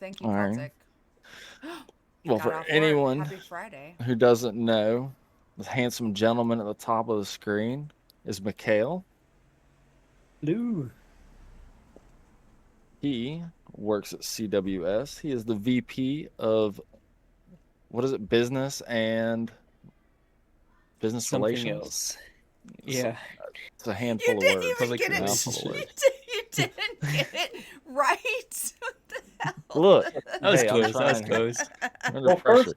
Thank you, All right. Celtic. Well, Got for off work. anyone Happy Friday. who doesn't know, the handsome gentleman at the top of the screen is Mikaël. Hello. He works at CWS. He is the VP of what is it? Business Something relations. else. It's, Yeah. it's a You handful of didn't words, even Public get a it. mouthful of relationship. You, words. you didn't get it right. What Look, the That was hey, I'm close. That was trying here. close. I'm under Well, pressure.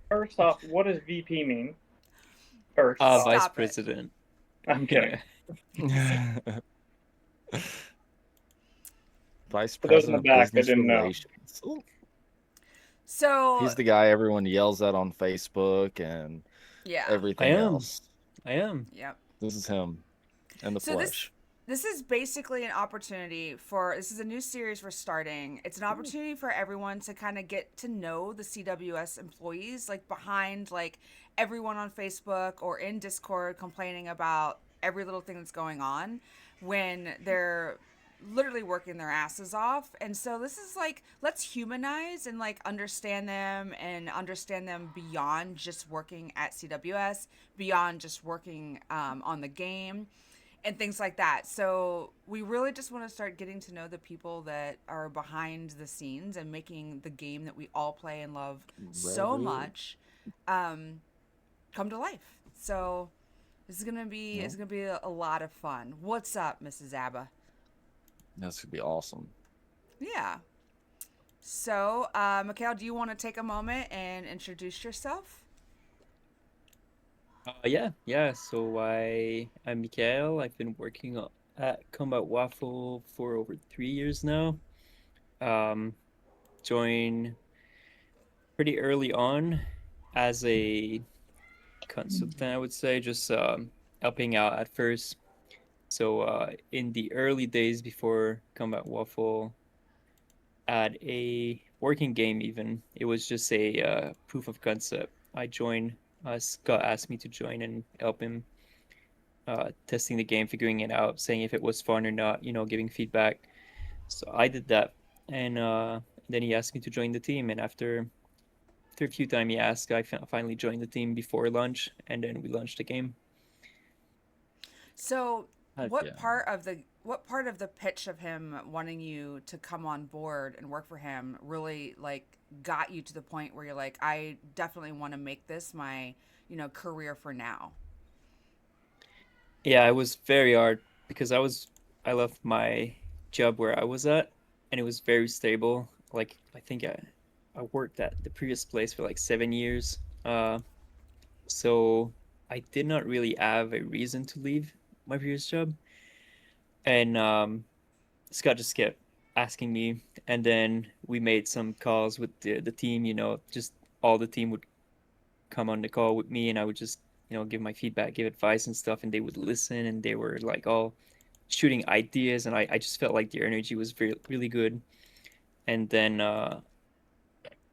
first off, what does VP mean? First off, Vice Stop it. president. I'm Yeah. kidding. Vice For those in the President of back that Business didn't know. Relations. So, He's the guy everyone yells at on Facebook and yeah. I everything am. else. I am. Yep. This is him in the So this flesh. this is basically an opportunity for this is a new series we're starting. It's an opportunity for everyone to kind of get to know the CWS employees like behind like everyone on Facebook or in Discord complaining about every little thing that's going on when they're literally working their asses off. And so this is like let's humanize and like understand them beyond just working at CWS, beyond just working on the game and things like that. So we really just want to start getting to know the people that are behind the scenes and making the game that we all play and love so Reveille. much come to life. So this is gonna be Yeah, it's gonna be a lot of fun. What's up, Mrs. Abba? this could be awesome. Yeah. So, Mikhail, do you want to take a moment and introduce yourself? Yeah. So I'm Mikael. I've been working at Combat Waffle for over 3 years now. Um, joined pretty early on as a consultant, I would say, just helping out at first. So in the early days before Combat Waffle, at a working game, even it was just a proof of concept. I joined. Scott asked me to join and help him testing the game, figuring it out, saying if it was fun or not, giving feedback. So I did that, and then he asked me to join the team. And after a few times he asked, I finally joined the team before lunch, and then we launched the game. So, Heck yeah. what part of the pitch of him wanting you to come on board and work for him really like got you to the point where you're like, I definitely want to make this my, career for now. Yeah, it was very hard because I left my job where I was at, and it was very stable. Like I think I worked at the previous place for like 7 years. So I did not really have a reason to leave my previous job, and Scott just kept asking me, and then we made some calls with the team. Just all the team would come on the call with me, and I would just give my feedback, give advice and stuff, and they would listen, and they were like all shooting ideas, and I just felt like the energy was very really good. And then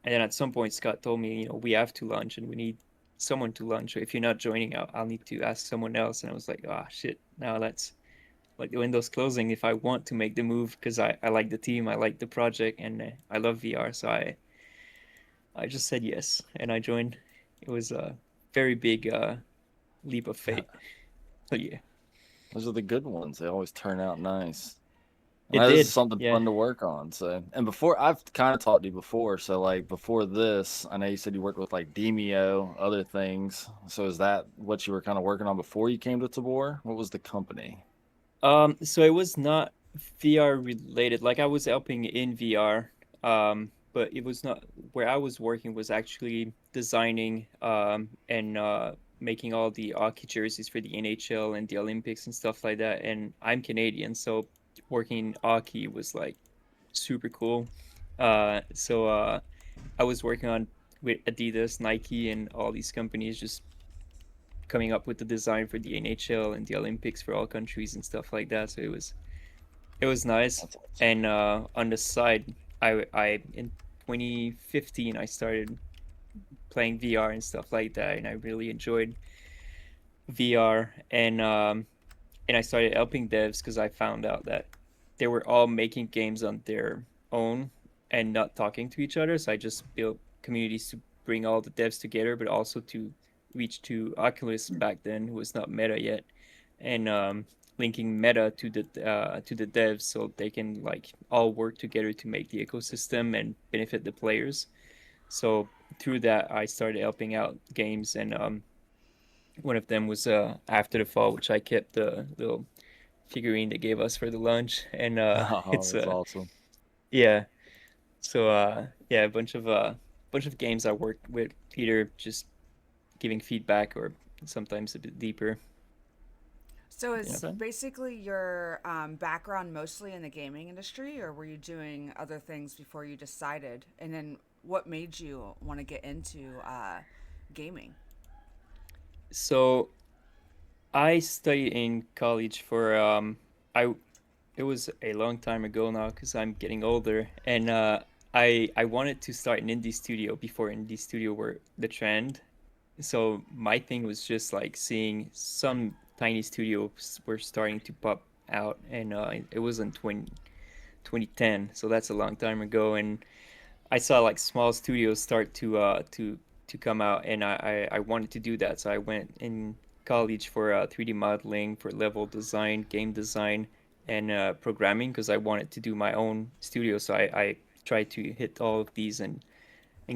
at some point Scott told me, we have to launch and we need someone to launch. So if you're not joining, I'll need to ask someone else. And I was like, ah, shit. Now that's like the window's closing. If I want to make the move, because I like the team, I like the project, and I love VR, so I just said yes and I joined. It was a very big leap of fate. So yeah, Those are the good ones. They always turn out nice. it This is did. something Yeah. fun to work on. So, and before I've kind of talked to you before. So, like before this, I know you said you worked with like Demio, other things. So, is that what you were kind of working on before you came to Tabor? What was the company? So it was not VR related. Like I was helping in VR, but it was not where I was working was actually designing and making all the hockey jerseys for the NHL and the Olympics and stuff like that. And I'm Canadian, so working in hockey was like super cool. So I was working on with Adidas, Nike, and all these companies just coming up with the design for the NHL and the Olympics for all countries and stuff like that. So it was nice. That's awesome. And on the side, I in 2015 I started playing VR and stuff like that, and I really enjoyed VR. And I started helping devs because I found out that they were all making games on their own, and not talking to each other. So I just built communities to bring all the devs together, but also to reach to Oculus back then, who was not Meta yet, and linking Meta to the devs so they can like all work together to make the ecosystem and benefit the players. So through that, I started helping out games, and one of them was After the Fall, which I kept the little figurine they gave us for the lunch, and Oh, it's that's awesome. yeah. So yeah, a bunch of games I worked with, either just giving feedback or sometimes a bit deeper. So Yeah. is basically your background mostly in the gaming industry, or were you doing other things before you decided? And then what made you want to get into gaming? So I studied in college for I it was a long time ago now because I'm getting older, and I wanted to start an indie studio before indie studio were the trend. So my thing was just like seeing some tiny studios were starting to pop out, and it was in 2010, so that's a long time ago. And I saw like small studios start to come out, and I wanted to do that. So I went in college for 3D modeling, for level design, game design, and programming because I wanted to do my own studio. So I tried to hit all of these and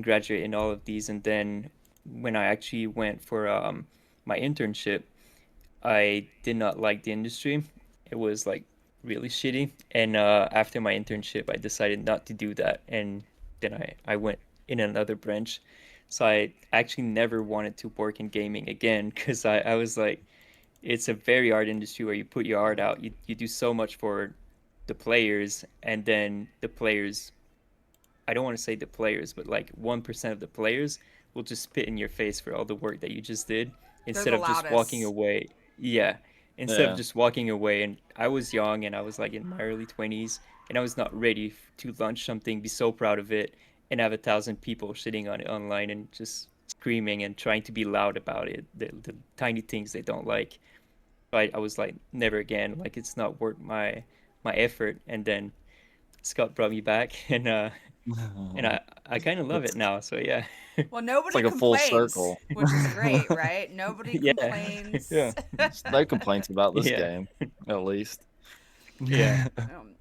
graduate in all of these. And then when I actually went for my internship, I did not like the industry. It was like really shitty. And after my internship, I decided not to do that. And then I went in another branch. So I actually never wanted to work in gaming again because I was like, it's a very art industry where you put your art out. You do so much for the players, and then the players, I don't want to say the players, but like 1% of the players will just spit in your face for all the work that you just did They're instead the of just walking loudest. away. Yeah. Instead of Yeah. just walking away. And I was young and I was like in my early 20s, and I was not ready to launch something, be so proud of it, and have 1,000 people shitting on it online and just screaming and trying to be loud about it, the tiny things they don't like. I was like, never again. Like, it's not worth my effort. And then Scott brought me back, and I kind of love it It's now. So yeah, Well, it's nobody like a full complains, circle. which is great, right? Nobody yeah, Yeah. complains. No complaints about this yeah, game, at least. yeah. Um,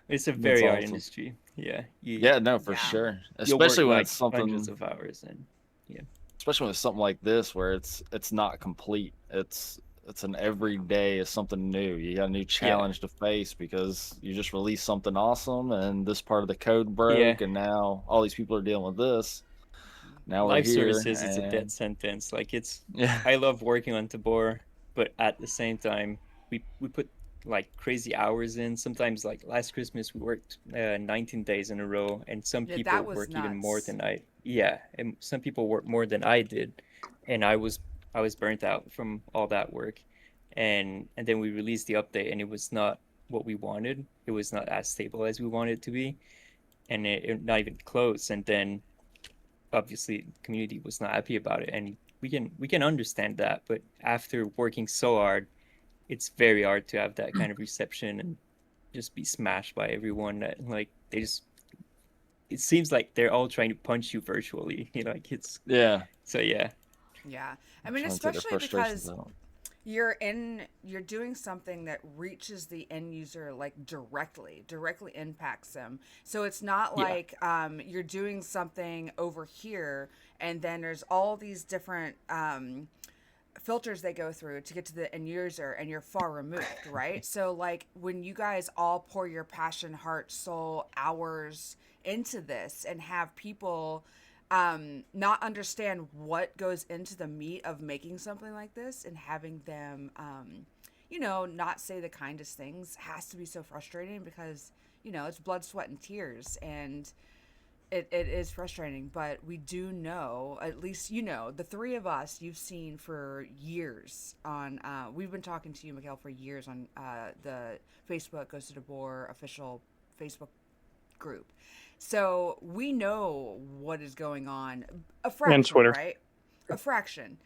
It's a That's very art awesome. industry. Yeah, Yeah, no, for yeah. sure. you'll work Especially when like it's hundreds something of hours, and yeah, especially when it's something like this where it's not complete. It's an every day is something new. You got a new yeah, challenge to face because you just released something awesome and this part of the code yeah. broke and now all these people are dealing with this. Now we're Live here services is a death and sentence. Like it's, yeah. I love working on Tabor, but at the same time, we put like crazy hours in. Sometimes, like last Christmas, we worked 19 days in a row, and some Yeah, that people was work even more nuts. than I. Yeah, and some people work more than I did, and I was burnt out from all that work, and then we released the update, and it was not what we wanted. It was not as stable as we wanted it to be, and it not even close. And then obviously the community was not happy about it, and we can understand that. But after working so hard, it's very hard to have that kind of reception and just be smashed by everyone that like they just, it seems like they're all trying to punch you virtually. Like it's, Yeah. so yeah, Yeah. I I'm mean, trying to take their especially frustrations because out. you're doing something that reaches the end user like directly impacts them. So it's not yeah, like you're doing something over here and then there's all these different filters they go through to get to the end user and you're far removed, right? So like when you guys all pour your passion, heart, soul, hours into this and have people not understand what goes into the meat of making something like this and having them not say the kindest things has to be so frustrating because it's blood, sweat, and tears, and it is frustrating. But we do know, at least the three of us you've seen for years on we've been talking to you, Mikaël, for years on the Facebook Goes to the Boar official Facebook group. So we know what is going on. A And fraction, Twitter. right? A fraction.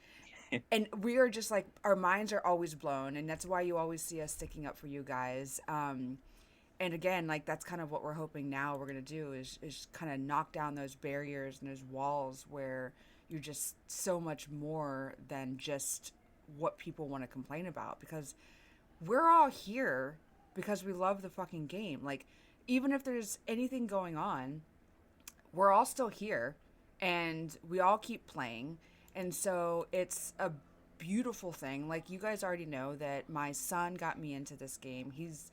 And we are just like, our minds are always blown. And that's why you always see us sticking up for you guys. And again, like that's kind of what we're hoping now we're gonna do is kind of knock down those barriers and those walls where you're just so much more than just what people want to complain about, because we're all here because we love the fucking game. Like, even if there's anything going on, we're all still here and we all keep playing. And so it's a beautiful thing. Like, you guys already know that my son got me into this game. He's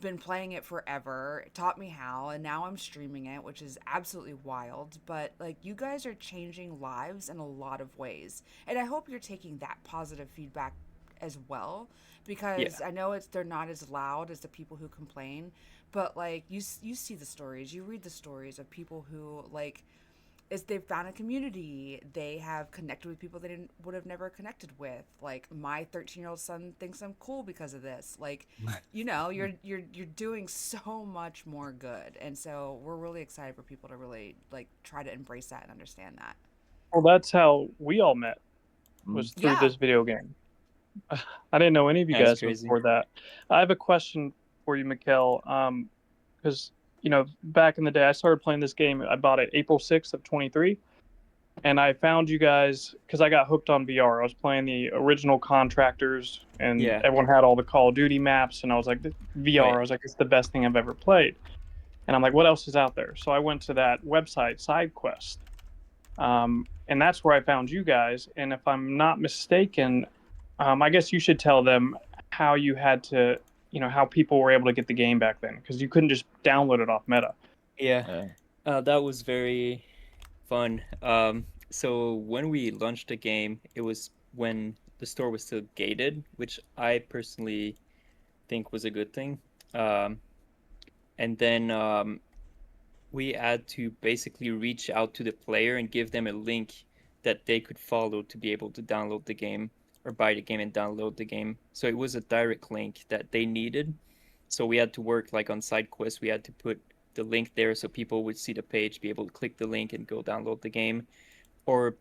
been playing it forever, taught me how, and now I'm streaming it, which is absolutely wild. But like, you guys are changing lives in a lot of ways. And I hope you're taking that positive feedback as well, because I know they're not as loud as the people who complain, but like you see the stories, you read the stories of people who like is they've found a community, they have connected with people they would have never connected with. Like, my 13-year-old son thinks I'm cool because of this. Like, you're doing so much more good, and so we're really excited for people to really like try to embrace that and understand that. Well, that's how we all met, was through Yeah. this video game. I didn't know any of you That's guys crazy. before that. I have a question for you, Mikaël. Because back in the day, I started playing this game. I bought it April 6th of 23, and I found you guys because I got hooked on VR. I was playing the original Contractors, and Yeah. everyone had all the Call of Duty maps, and I was like, VR. Right. I was like, it's the best thing I've ever played. And I'm like, what else is out there? So I went to that website, SideQuest, and that's where I found you guys. And if I'm not mistaken, I guess you should tell them how you had to, how people were able to get the game back then, because you couldn't just download it off Meta. Yeah. That was very fun. So when we launched the game, it was when the store was still gated, which I personally think was a good thing. And then we had to basically reach out to the player and give them a link that they could follow to be able to download the game or buy the game and download the game. So it was a direct link that they needed. So we had to work like on SideQuest. We had to put the link there so people would see the page, be able to click the link and go download the game. Or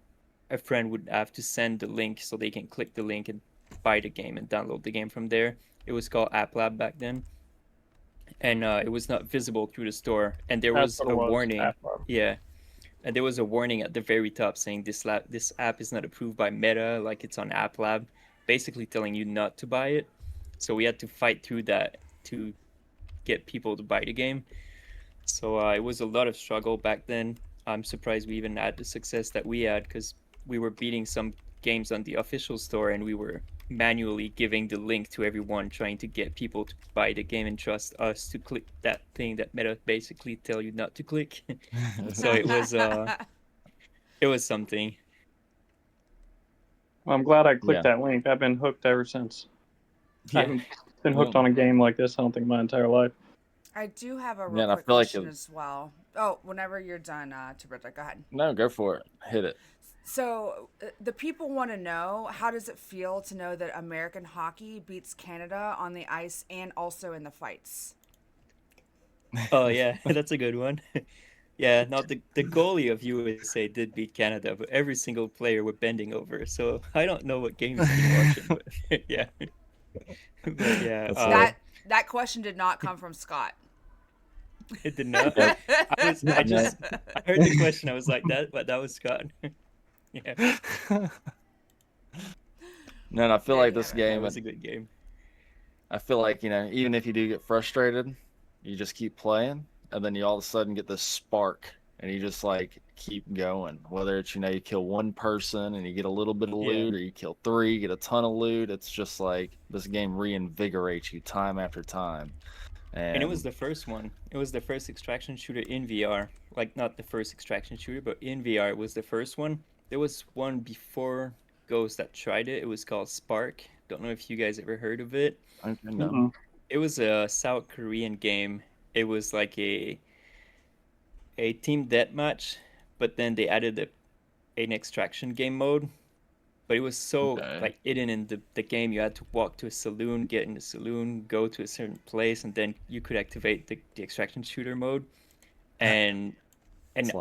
a friend would have to send the link so they can click the link and buy the game and download the game from there. It was called App Lab back then. And it was not visible through the store. And there was a warning. Yeah. And there was a warning at the very top saying this app is not approved by Meta, like it's on App Lab, basically telling you not to buy it. So we had to fight through that to get people to buy the game. So it was a lot of struggle back then. I'm surprised we even had the success that we had, because we were beating some games on the official store and we were manually giving the link to everyone, trying to get people to buy the game and trust us to click that thing that Meta basically tell you not to click. So it was something. Well, I'm glad I clicked that link. I've been hooked ever since. I haven't been hooked on a game like this, I don't think, my entire life. I do have a real quick question as well. Oh, whenever you're done, Tabrita, go ahead. No, go for it. Hit it. So the people want to know, how does it feel to know that American hockey beats Canada on the ice and also in the fights? Oh yeah, that's a good one. Yeah, now the goalie of USA did beat Canada, but every single player were bending over. So I don't know what game you've been watching, but yeah. But yeah. That question did not come from Scott. It did not. I heard the question. I was like, that was Scott. Yeah. No, I feel like this game was a good game. I feel like, even if you do get frustrated, you just keep playing, and then you all of a sudden get this spark, and you just like keep going. Whether it's you kill one person and you get a little bit of loot, or you kill three, get a ton of loot. It's just like this game reinvigorates you time after time. And it was the first one. It was the first extraction shooter in VR. Like, not the first extraction shooter, but in VR it was the first one. There was one before Ghost that tried it. It was called Spark. Don't know if you guys ever heard of it. I don't know. It was a South Korean game. It was like a team deathmatch, but then they added an extraction game mode. But it was so like hidden in the game. You had to walk to a saloon, get in the saloon, go to a certain place, and then you could activate the extraction shooter mode. And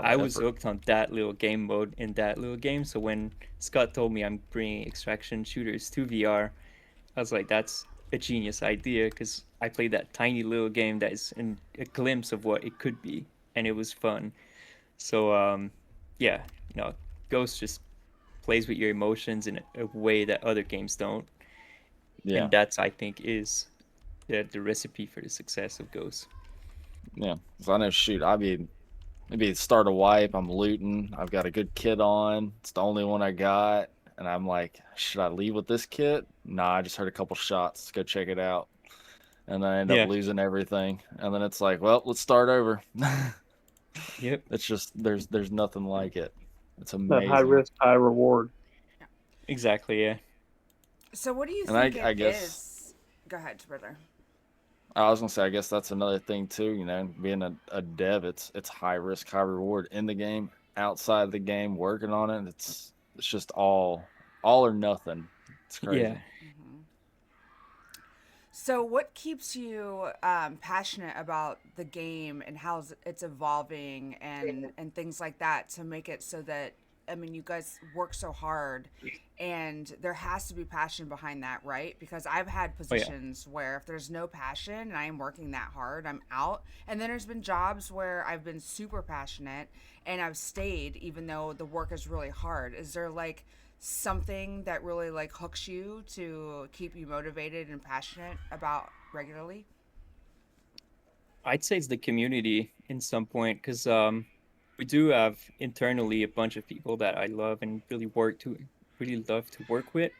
I was hooked on that little game mode in that little game. So when Scott told me I'm bringing extraction shooters to VR, I was like, a genius idea because I played that tiny little game that is a glimpse of what it could be, and it was fun. So yeah, you know, Ghost just plays with your emotions in a way that other games don't, Yeah, and that's I think is the recipe for the success of Ghost. yeah. So I know, shoot, I'd be maybe start a wipe. I'm looting. I've got a good kit on. It's the only one I got, and I'm like, should I leave with this kit? Nah, I just heard a couple shots. Let's go check it out, and then I end up Yeah. losing everything, and then it's like, well, let's start over. Yep. It's just there's nothing like it. It's That high amazing. risk, high reward. Exactly. Yeah. So what do you And think I it guess is? Go ahead, brother. I was gonna say, I guess that's another thing too. You know, being a dev, it's high risk, high reward in the game, outside the game, working on it. It's just all or nothing. It's Yeah. crazy. Hmm. So, what keeps you passionate about the game and how it's evolving and things like that to make it so that I mean, you guys work so hard, and there has to be passion behind that, right? Because I've had Oh yeah. positions where if there's no passion and I am working that hard, I'm out. And then there's been jobs where I've been super passionate and I've stayed even though the work is really hard. Is there like something that really like hooks you to keep you motivated and passionate about regularly? I'd say it's the community in some point because we do have internally a bunch of people that I love and really love to work with.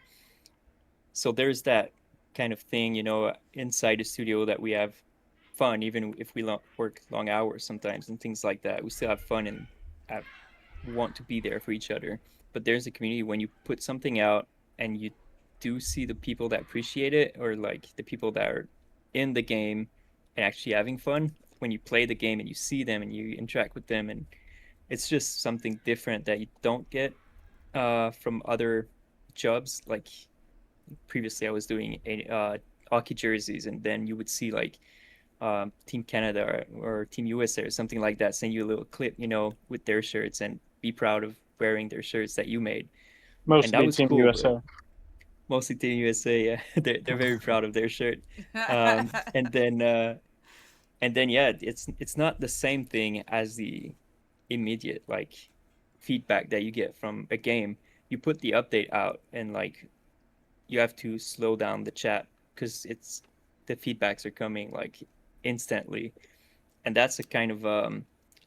So there's that kind of thing, you know, inside the studio that we have fun, even if we work long hours sometimes and things like that. We still have fun and have, want to be there for each other. But there's a community when you put something out and you do see the people that appreciate it or like the people that are in the game and actually having fun. When you play the game and you see them and you interact with them, and it's just something different that you don't get from other jobs. Like previously, I was doing hockey jerseys, and then you would see like Team Canada or Team USA or something like that send you a little clip, you know, with their shirts and be proud of wearing their shirts that you made. And that Mostly was Team cool, but USA. mostly Team USA, yeah, they're very proud of their shirt. And then yeah, it's not the same thing as the immediate like feedback that you get from a game. You put the update out and like you have to slow down the chat because it's the feedbacks are coming like instantly, and that's a kind of I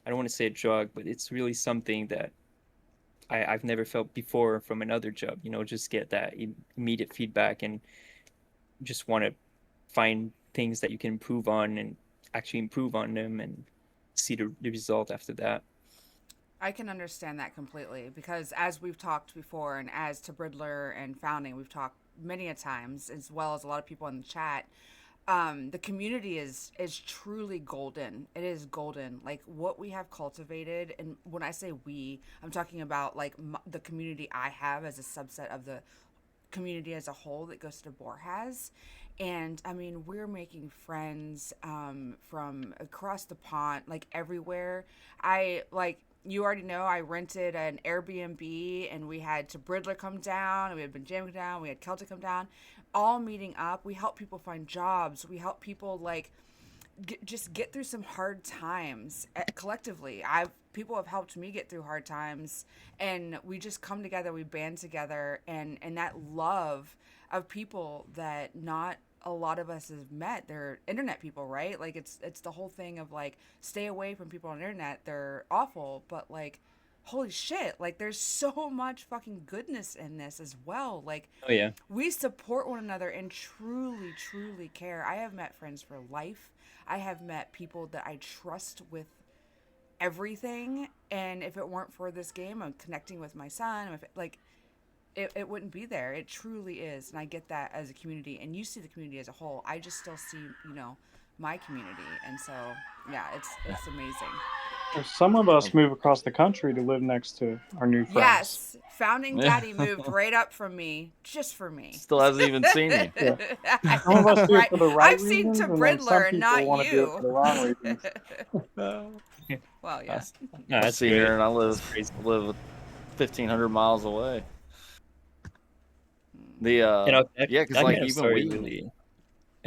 don't want to say a drug, but it's really something that I've never felt before from another job. You know, just get that immediate feedback and just want to find things that you can improve on and actually improve on them and see the result after that. I can understand that completely because as we've talked before and as to Bridler and Founding, we've talked many a times as well as a lot of people in the chat. The community is truly golden. It is golden. Like what we have cultivated, and when I say we, I'm talking about like the community I have as a subset of the community as a whole that Ghost of Boar has. And I mean, we're making friends from across the pond, like everywhere. I like you already know I rented an Airbnb and we had to Bridler come down and we had Benjamin come down, we had Celtic come down, all meeting up. We help people find jobs. We help people like just get through some hard times collectively. I've people have helped me get through hard times, and we just come together, we band together, and that love of people that not a lot of us have met. They're internet people, right? Like it's the whole thing of like stay away from people on the internet. They're awful, but like holy shit, like there's so much fucking goodness in this as well. Like Oh yeah. we support one another and truly, truly care. I have met friends for life. I have met people that I trust with everything. And if it weren't for this game, I'm connecting with my son. If it, like, it wouldn't be there. It truly is. And I get that as a community. And you see the community as a whole. I just still see, my community. And so, yeah, it's amazing. Well, some of us move across the country to live next to our new friends. Yes, founding daddy moved right up from me, just for me. Still hasn't even seen you. Yeah. Some of us do it for the right I've seen reasons, to and then some Bridler and people not want to do it for the wrong reasons. you. Well, yeah. No, I that's see great. her, and I That's crazy. live 1,500 miles away. The You know, yeah, because that like kind of even story we really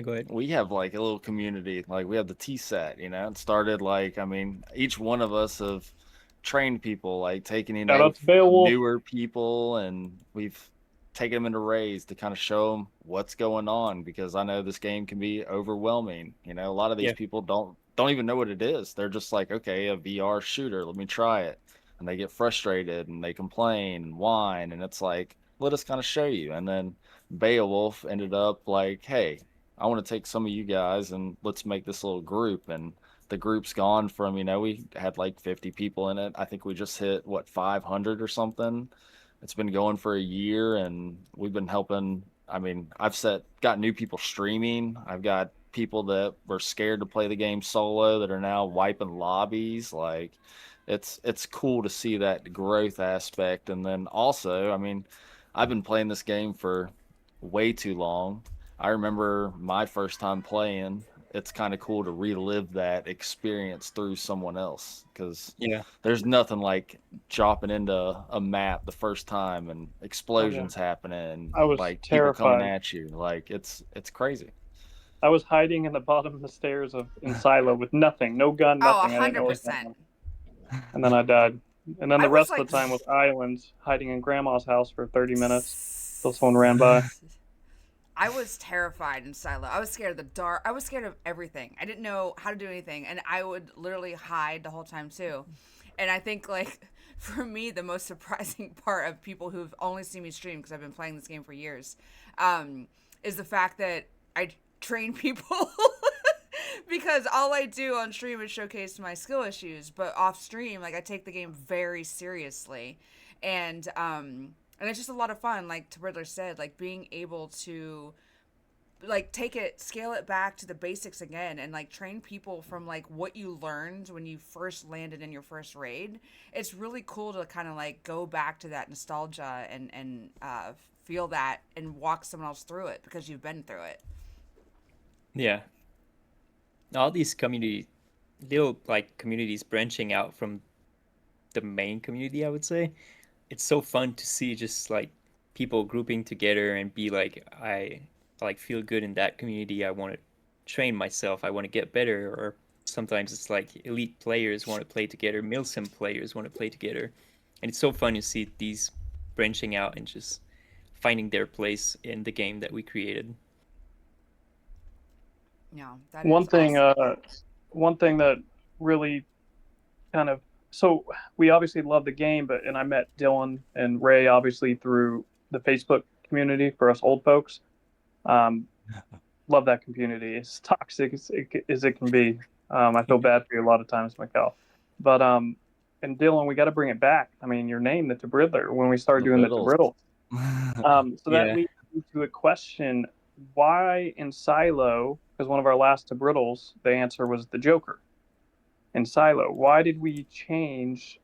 Go ahead. we have like a little community. Like we have the TSAT, it started like, I mean, each one of us have trained people, like taking, Shout out to Beowulf. newer people, and we've taken them into raids to kind of show them what's going on, because I know this game can be overwhelming. A lot of these Yeah. people don't even know what it is. They're just like, okay, a VR shooter, let me try it. And they get frustrated and they complain and whine, and it's like, let us kind of show you. And then Beowulf ended up like, hey, I want to take some of you guys and let's make this little group. And the group's gone from, we had like 50 people in it. I think we just hit, what, 500 or something. It's been going for a year, and we've been helping. I mean, got new people streaming. I've got people that were scared to play the game solo that are now wiping lobbies. Like, it's cool to see that growth aspect. And then also, I mean, I've been playing this game for way too long. I remember my first time playing. It's kind of cool to relive that experience through someone else, because Yeah. there's nothing like dropping into a map the first time and explosions happening, I was like people coming terrified. at you. Like it's crazy. I was hiding in the bottom of the stairs in Silo with nothing, no gun, Oh, nothing. I didn't know what was going 100%. on. And then I died. And then I the was rest of like, the time was islands, hiding in Grandma's house for 30 minutes till someone ran by. I was terrified in Silo. I was scared of the dark. I was scared of everything. I didn't know how to do anything, and I would literally hide the whole time too. And I think like for me, the most surprising part of people who've only seen me stream, because I've been playing this game for years, is the fact that I train people. Because all I do on stream is showcase my skill issues, but off stream, like I take the game very seriously, and it's just a lot of fun. Like Riddler said, like being able to like scale it back to the basics again, and like train people from like what you learned when you first landed in your first raid. It's really cool to kind of like go back to that nostalgia and feel that and walk someone else through it because you've been through it. Yeah. All these little like communities branching out from the main community, I would say. It's so fun to see just like people grouping together and be like, I like feel good in that community. I want to train myself. I want to get better. Or sometimes it's like elite players want to play together. Milsim players want to play together. And it's so fun to see these branching out and just finding their place in the game that we created. Yeah, that One is thing, awesome. one thing that really kind of so we obviously love the game, and I met Dylan and Ray obviously through the Facebook community for us old folks. Um, love that community. It's toxic as it can be. I feel bad for you a lot of times, Mikaël. But and Dylan, we got to bring it back. I mean, your name, the Tabridler, when we started The doing the Riddles. Tabriddle. So that Yeah. leads me to a question: why in Silo? Because one of our last Tabriddles, the answer was the Joker in Silo. Why did we change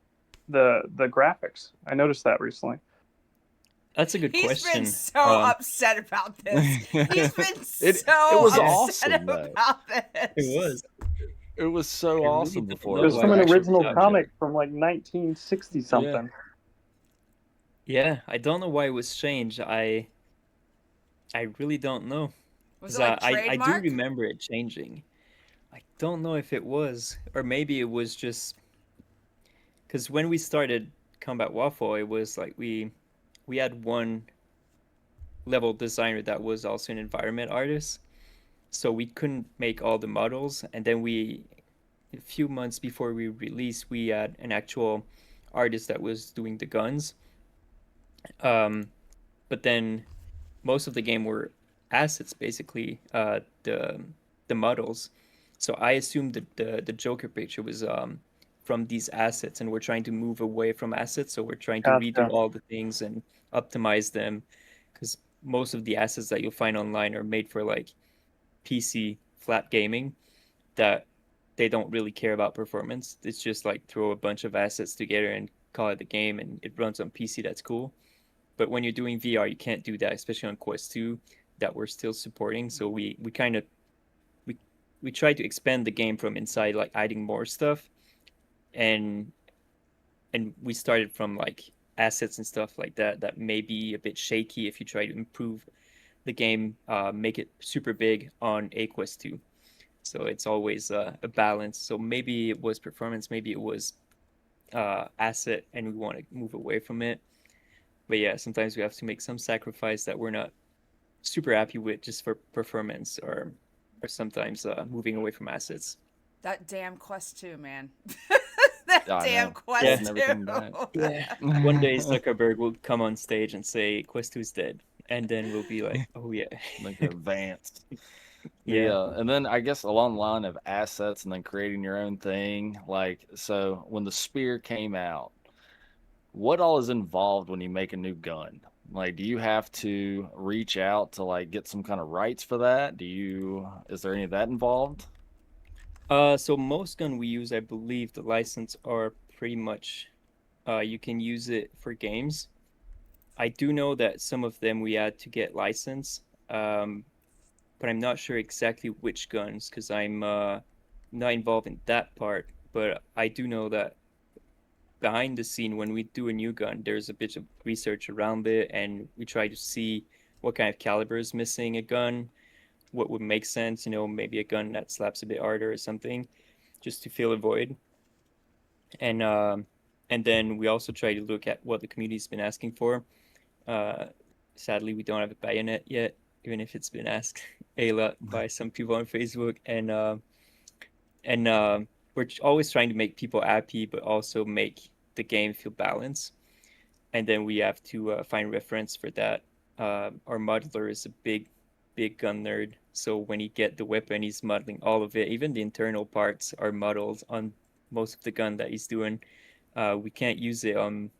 the graphics? I noticed that recently. That's a good He's been question. so upset about this. He's been it so was Yeah. upset awesome though. about It this. was. It was so I really awesome don't before. know It It was was why from an we actually original changed fun. it. comic from like 1960 Yeah. something. Yeah, I don't know why it was changed. I really don't know. Was 'Cause it like I do trademark? remember it changing. I don't know if it was, or maybe it was just because when we started Combat Waffle, it was like we had one level designer that was also an environment artist, so we couldn't make all the models. And then a few months before we released, we had an actual artist that was doing the guns. Um, but then most of the game were assets, basically, the models. So I assumed that the Joker picture was from these assets, and we're trying to move away from assets. So we're trying to redo Gotcha. all the things and optimize them, because most of the assets that you'll find online are made for like PC flat gaming that they don't really care about performance. It's just like throw a bunch of assets together and call it a game, and it runs on PC. That's cool. But when you're doing VR, you can't do that, especially on Quest 2 that we're still supporting. So we kind of we we try to expand the game from inside, like adding more stuff, and we started from like assets and stuff like that that may be a bit shaky if you try to improve the game make it super big on a Quest 2. So it's always a balance. So maybe it was performance, maybe it was asset, and we want to move away from it. But yeah, sometimes we have to make some sacrifice that we're not super happy with just for performance, or sometimes moving away from assets. That damn Quest 2, man. That I damn know. Quest Never 2. came back. Yeah. One day Zuckerberg will come on stage and say Quest 2 is dead. And then we'll be like, oh yeah. Like advanced. Yeah. And then I guess along the line of assets and then creating your own thing, like so when the spear came out, what all is involved when you make a new gun? Like, do you have to reach out to like get some kind of rights for that? Is there any of that involved? So most gun we use, I believe the license are pretty much you can use it for games. I do know that some of them we had to get license, but I'm not sure exactly which guns because I'm not involved in that part. But I do know that behind the scene, when we do a new gun, there's a bit of research around it, and we try to see what kind of caliber is missing a gun, what would make sense, maybe a gun that slaps a bit harder or something, just to fill a void. And and then we also try to look at what the community's been asking for. Uh, Sadly, we don't have a bayonet yet, even if it's been asked a lot by some people on Facebook. And we're always trying to make people happy, but also make the game feel balanced. And then we have to find reference for that. Our modeler is a big gun nerd, so when he get the weapon, he's modeling all of it. Even the internal parts are modeled on most of the gun that he's doing. We can't use it on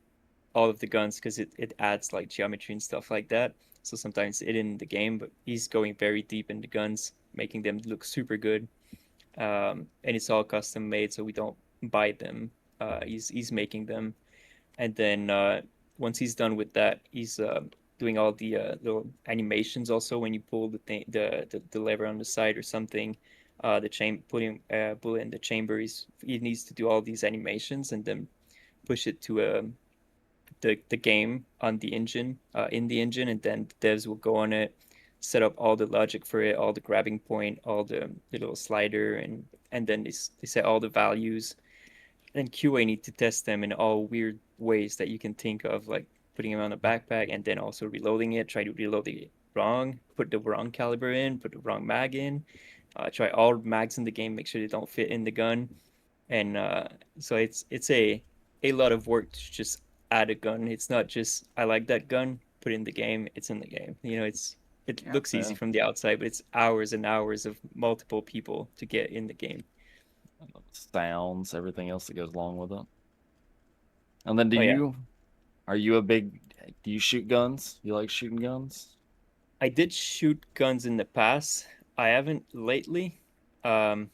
all of the guns because it adds like geometry and stuff like that. So sometimes it in the game, but he's going very deep in the guns, making them look super good. And it's all custom made, so we don't buy them. He's making them, and then once he's done with that, he's doing all the little animations. Also, when you pull the lever on the side or something, putting bullet in the chamber, he needs to do all these animations and then push it to the game on the engine in the engine, and then the devs will go on it, set up all the logic for it, all the grabbing point, all the little slider, and then they set all the values. And QA need to test them in all weird ways that you can think of, like putting them on a backpack and then also reloading it, try to reload it wrong, put the wrong caliber in, put the wrong mag in, try all mags in the game, make sure they don't fit in the gun. And so it's a lot of work to just add a gun. It's not just I like that gun, put it in the game, it's in the game. It Yeah. looks easy from the outside, but it's hours and hours of multiple people to get in the game. Sounds, everything else that goes along with it. And then Oh, yeah. do you shoot guns? You like shooting guns? I did shoot guns in the past. I haven't lately, but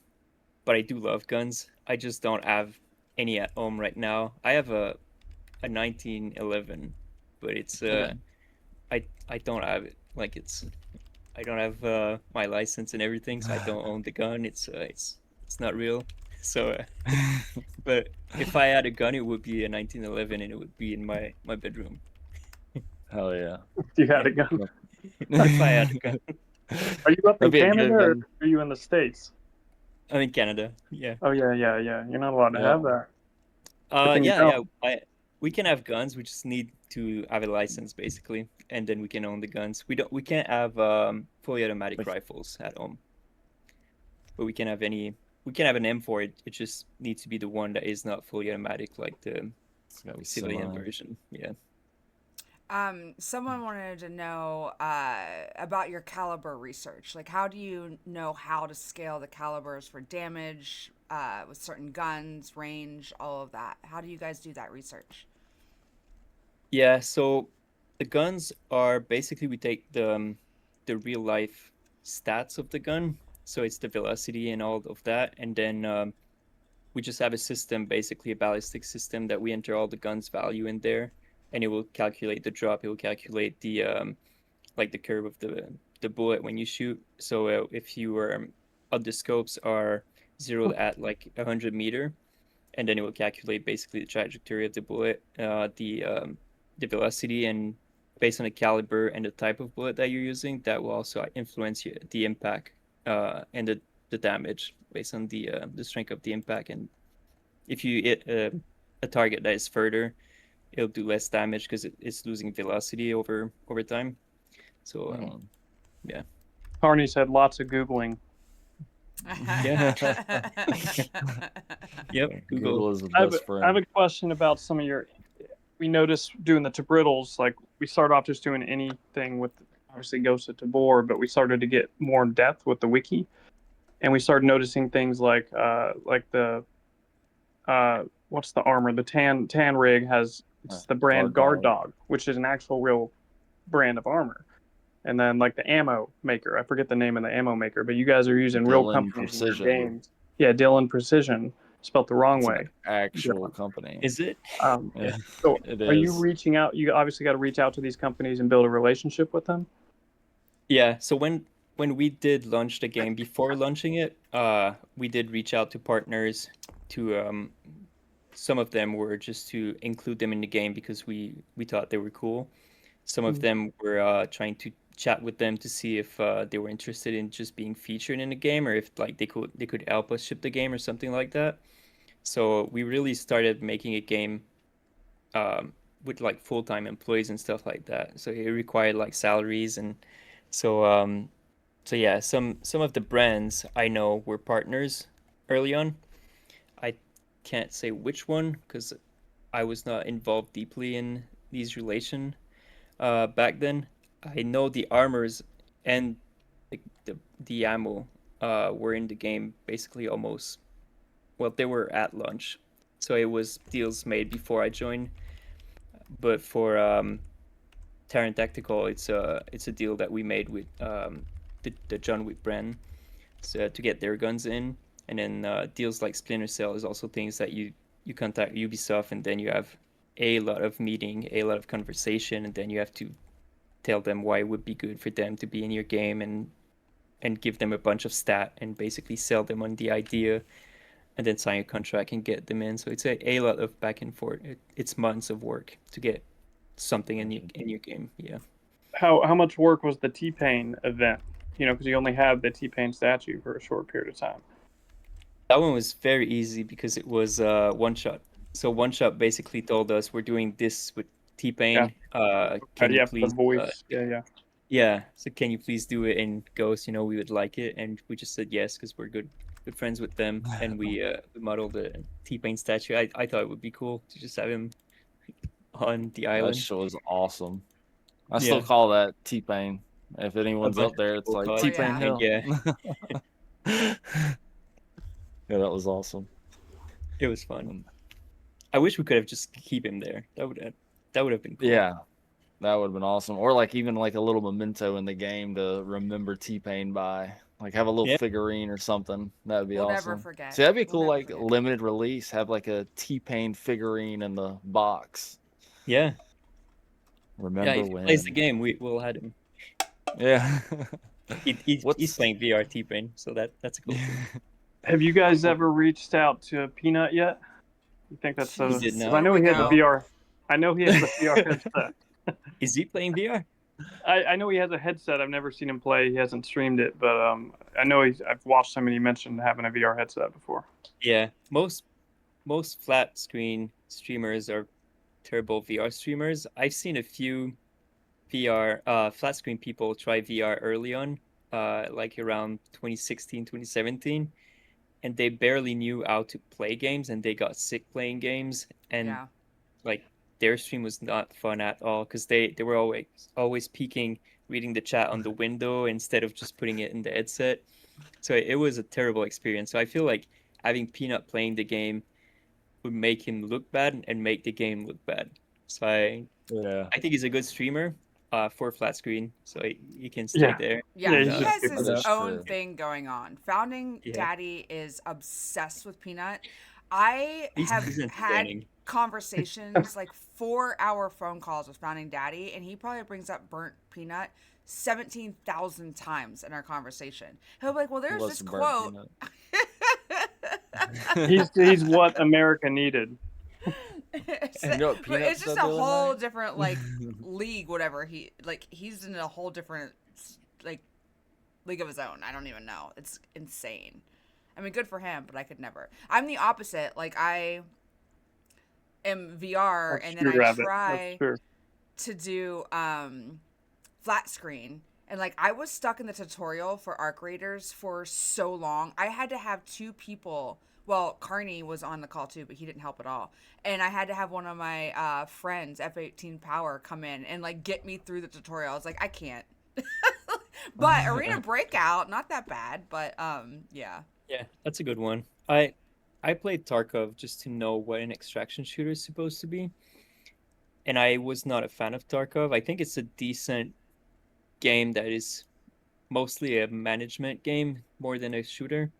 I do love guns. I just don't have any at home right now. I have a 1911, but it's Okay. I don't have it. Like I don't have my license and everything, so I don't own the gun. It's not real. So, but if I had a gun, it would be a 1911, and it would be in my bedroom. Hell yeah. You had a gun. If I had a gun, Are you up in That'd be a good Canada or gun. are you in the States? I'm in Canada. Yeah. Oh yeah. You're not allowed to Yeah. have that. Good thing you Yeah. don't. We can have guns. We just need to have a license, basically, and then we can own the guns. We can't have fully automatic Like- rifles at home, but we can have an M4. It just needs to be the one that is not fully automatic, like the It's gotta be civilian semi. version. Yeah. Someone wanted to know about your caliber research. Like, how do you know how to scale the calibers for damage with certain guns, range, all of that? How do you guys do that research? Yeah, so the guns are basically we take the real life stats of the gun, so it's the velocity and all of that, and then we just have a system, basically a ballistic system that we enter all the guns value in there, and it will calculate the drop. It will calculate the like the curve of the bullet when you shoot. So if your the scopes are zeroed at like 100 meter, and then it will calculate basically the trajectory of the bullet, the velocity, and based on the caliber and the type of bullet that you're using, that will also influence the impact and the damage based on the strength of the impact. And if you hit a target that is further, it'll do less damage because it's losing velocity over time. So yeah. Carney said lots of Googling. Yeah. Yep. Google is the I have best I have friend. a question about some of your. We noticed doing the Tabrittles, like we started off just doing anything with obviously Ghost of Tabor, but we started to get more in depth with the wiki, and we started noticing things like the what's the armor? The tan rig has it's the brand Guard Dog, which is an actual real brand of armor. And then like the ammo maker, I forget the name of the ammo maker, but you guys are using real Dylan companies in your Precision. games. Yeah, Dylan Precision, spelt the wrong It's way. an actual company. Is it? Yeah, So it are you is. reaching out? You obviously got to reach out to these companies and build a relationship with them. Yeah. So when we did launch the game, before launching it, we did reach out to partners. To some of them were just to include them in the game because we thought they were cool. Some of them were trying to chat with them to see if they were interested in just being featured in the game, or if like they could help us ship the game or something like that. So we really started making a game with like full-time employees and stuff like that. So it required like salaries, and so so yeah, some of the brands I know were partners early on. I can't say which one because I was not involved deeply in these relation back then. I know the armors and the ammo were in the game basically almost. Well, they were at launch, so it was deals made before I joined. But for Terran Tactical, it's a deal that we made with the John Wick brand, so, to get their guns in, and then deals like Splinter Cell is also things that you contact Ubisoft, and then you have a lot of meeting, a lot of conversation, and then you have to tell them why it would be good for them to be in your game, and give them a bunch of stat and basically sell them on the idea, and then sign a contract and get them in. So it's a lot of back and forth. It's months of work to get something in your game. Yeah. How much work was the T-Pain event? You know, because you only have the T-Pain statue for a short period of time. That one was very easy because it was one shot. So one shot basically told us we're doing this with T-Pain. Can you please? The voice. Yeah. So can you please do it in Ghost? You know, we would like it, and we just said yes because we're good friends with them, and we modeled a T-Pain statue. I thought it would be cool to just have him on the That island. show is awesome. I still call that T-Pain. If anyone's up there, it's like T-Pain Hill. Yeah. Yeah, that was awesome. It was fun. I wish we could have just keep him there. That would have been cool. Yeah, that would have been awesome. Or like even like a little memento in the game to remember T-Pain by. Like have a little figurine or something. That would be awesome. Never forget. See, that'd be cool. Like limited release, have like a T-Pain figurine in the box. Yeah. Remember if when? He plays the game, we'll have him. Yeah. He's playing VR T-Pain, so that's a cool thing. Have you guys ever reached out to Peanut yet? You think that's He did not. I know he has a VR. I know he has a VR headset. Is he playing VR? I know he has a headset. I've never seen him play. He hasn't streamed it, but I know I've watched him and he mentioned having a VR headset before. Yeah, most flat screen streamers are terrible VR streamers. I've seen a few VR flat screen people try VR early on, like around 2016, 2017, and they barely knew how to play games, and they got sick playing games, and like their stream was not fun at all because they were always peeking, reading the chat on the window instead of just putting it in the headset. So it was a terrible experience. So I feel like having Peanut playing the game would make him look bad and make the game look bad. So I think he's a good streamer for flat screen, so he can stay there. Yeah, he has his own thing going on. Founding Daddy is obsessed with Peanut. I have had conversations, like 4-hour phone calls with Founding Daddy, and he probably brings up Burnt Peanut 17,000 times in our conversation. He'll be like, well, there's this quote. He's what America needed. It's, And you know what but Peanut it's just said a the other whole night? different like league, whatever he's in a whole different like league of his own. I don't even know. It's insane. I mean, good for him, but I could never. I'm the opposite. Like I am VR, That's and then true, I Rabbit. That's try true. to do flat screen, and like I was stuck in the tutorial for arc raiders for so long. I had to have two people. Well, Carney was on the call too, but he didn't help at all. And I had to have one of my friends, F18 Power, come in and like get me through the tutorial. I was like, I can't. But Arena Breakout, not that bad, but yeah. Yeah, that's a good one. I played Tarkov just to know what an extraction shooter is supposed to be, and I was not a fan of Tarkov. I think it's a decent game that is mostly a management game more than a shooter.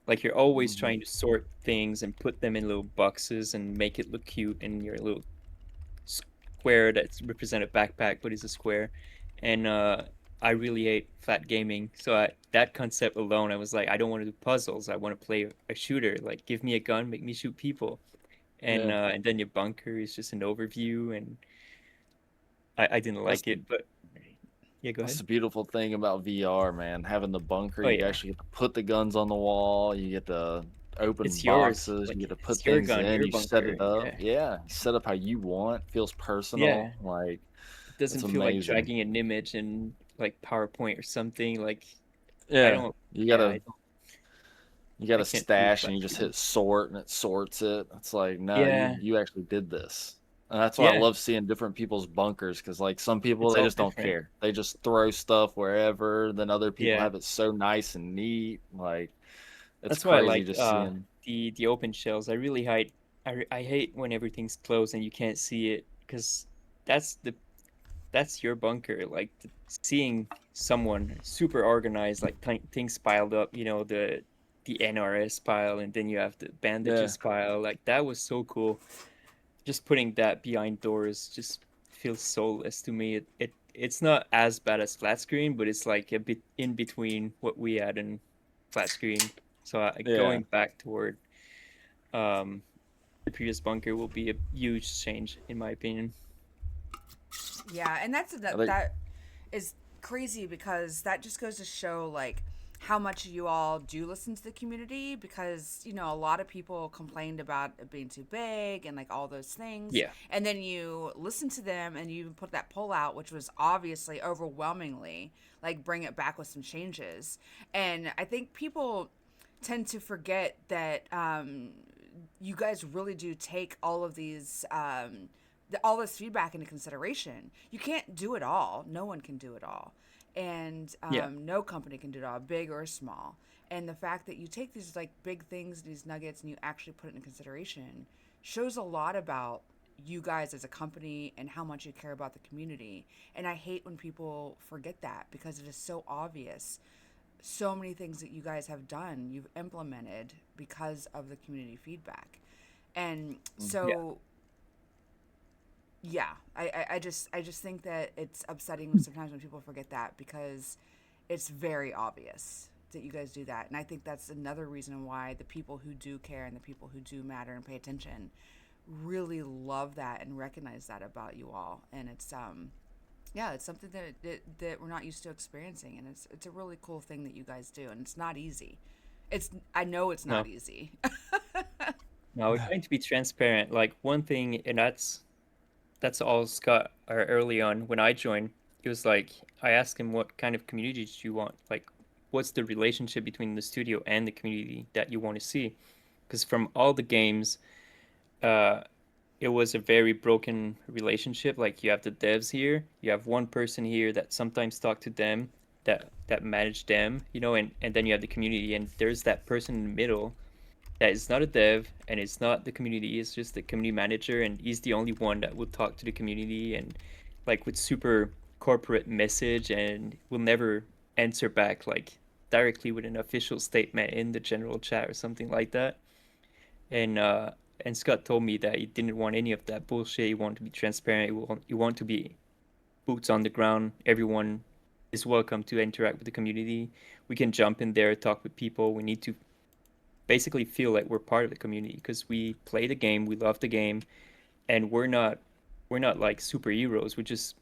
Like you're always Mhm. trying to sort things and put them in little boxes and make it look cute in your little square that's represent a backpack but is a square. And I really hate flat gaming. So that concept alone, I was like, I don't want to do puzzles. I want to play a shooter. Like, give me a gun, make me shoot people. Yeah, And then your bunker is just an overview, and I didn't that's like the it. But yeah, go that's ahead. the beautiful thing about VR, man. Having the bunker, Oh you yeah, actually get to put the guns on the wall. You get to open it's yours. boxes. You Like get to put it's your things gun, in. your You set bunker. it up. Yeah, Yeah, set up how you want. Feels personal. yeah. Like It it's doesn't feel like amazing. dragging an image in like PowerPoint or something. Like I Yeah, don't. you Yeah, gotta you I gotta can't do stash flat and you just shooting. hit sort and it sorts it. It's like no, you Yeah, you actually did this. And that's why I yeah. love seeing different people's bunkers because like some people It's they all just don't different. care. They just throw stuff wherever. Then other people Yeah. have it so nice and neat. Like it's That's why I crazy like just seeing. the open shells. I really hate I hate when everything's closed and you can't see it because that's the that's your bunker. Like seeing someone super organized, like things piled up. You know the NRS pile, and then you have the Yeah, bandages pile. Like that was so cool. Just putting that behind doors just feels soulless to me. It's not as bad as flat screen, but it's like a bit in between what we had and flat screen. So yeah. going back toward um, the previous bunker will be a huge change in my opinion. Yeah, and I that think that is crazy because that just goes to show like how much you all do listen to the community because you know a lot of people complained about it being too big and like all those things, Yeah, and then you listen to them and you even put that poll out which was obviously overwhelmingly like bring it back with some changes. And I think people tend to forget that you guys really do take all of these all this feedback into consideration. You can't do it all. No one can do it all, and yeah, no company can do it all, big or small. And the fact that you take these like big things, these nuggets, and you actually put it in consideration shows a lot about you guys as a company and how much you care about the community. And I hate when people forget that because it is so obvious. So many things that you guys have done, you've implemented because of the community feedback. And yeah. so yeah, I just think that it's upsetting sometimes when people forget that because it's very obvious that you guys do that. And I think that's another reason why the people who do care and the people who do matter and pay attention really love that and recognize that about you all. And it's yeah, it's something that we're not used to experiencing, and it's a really cool thing that you guys do, and it's not easy. It's I know it's not No, easy. no, we're trying to be transparent. Like one thing, and that's all Scott early on when I joined. It was like I asked him what kind of community do you want? Like, what's the relationship between the studio and the community that you want to see? Because from all the games, uh, it was a very broken relationship. Like you have the devs here, you have one person here that sometimes talk to them, that manage them, you know, and then you have the community, and there's that person in the middle that is not a dev and it's not the community. It's just the community manager, and he's the only one that will talk to the community and like with super corporate message, and will never answer back like directly with an official statement in the general chat or something like that. And and Scott told me that he didn't want any of that bullshit. He wanted to be transparent. He want to be boots on the ground. Everyone is welcome to interact with the community. We can jump in there, talk with people. We need to basically feel like we're part of the community because we play the game, we love the game, and we're not like superheroes. We're just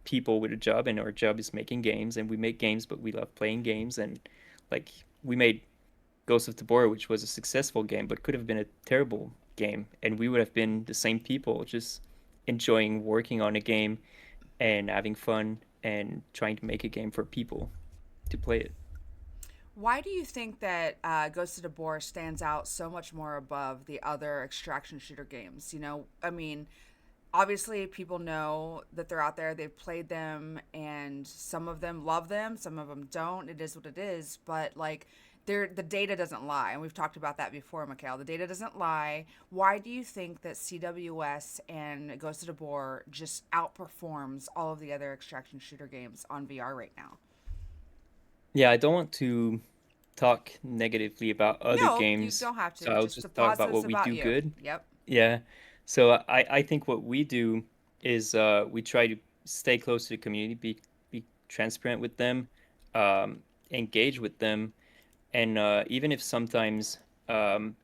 people with a job, and our job is making games, and we make games, but we love playing games. And like we made Ghost of Tabor, which was a successful game, but could have been a terrible game, and we would have been the same people, just enjoying working on a game and having fun and trying to make a game for people to play it. Why do you think that Ghost of Tabor stands out so much more above the other extraction shooter games? You know, I mean, obviously people know that they're out there, they've played them, and some of them love them, some of them don't. It is what it is, but like the data doesn't lie, and we've talked about that before, Mikaël. The data doesn't lie. Why do you think that CWS and Ghost of Tabor just outperforms all of the other extraction shooter games on VR right now? Yeah, I don't want to talk negatively about other No, you games, don't have so to. I'll Just the just talk about positives what we about do you. good. Yep. Yeah. So I think what we do is we try to stay close to the community, be transparent with them, um, engage with them, and even if sometimes um,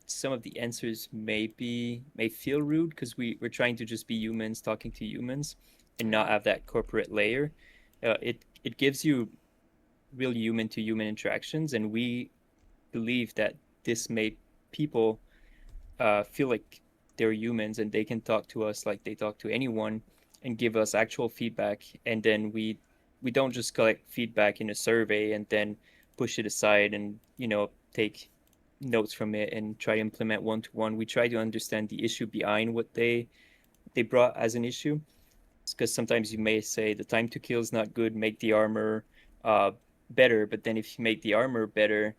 some of the answers may feel rude because we're trying to just be humans talking to humans and not Yeah. have that corporate layer. It gives you real human to human interactions, and we believe that this made people feel like they're humans and they can talk to us like they talk to anyone and give us actual feedback. And then we don't just collect feedback in a survey and then push it aside and take notes from it and try to implement one to one. We try to understand the issue behind what they brought as an issue, because sometimes you may say the time to kill is not good, make the armor uh, better. But then if you make the armor better,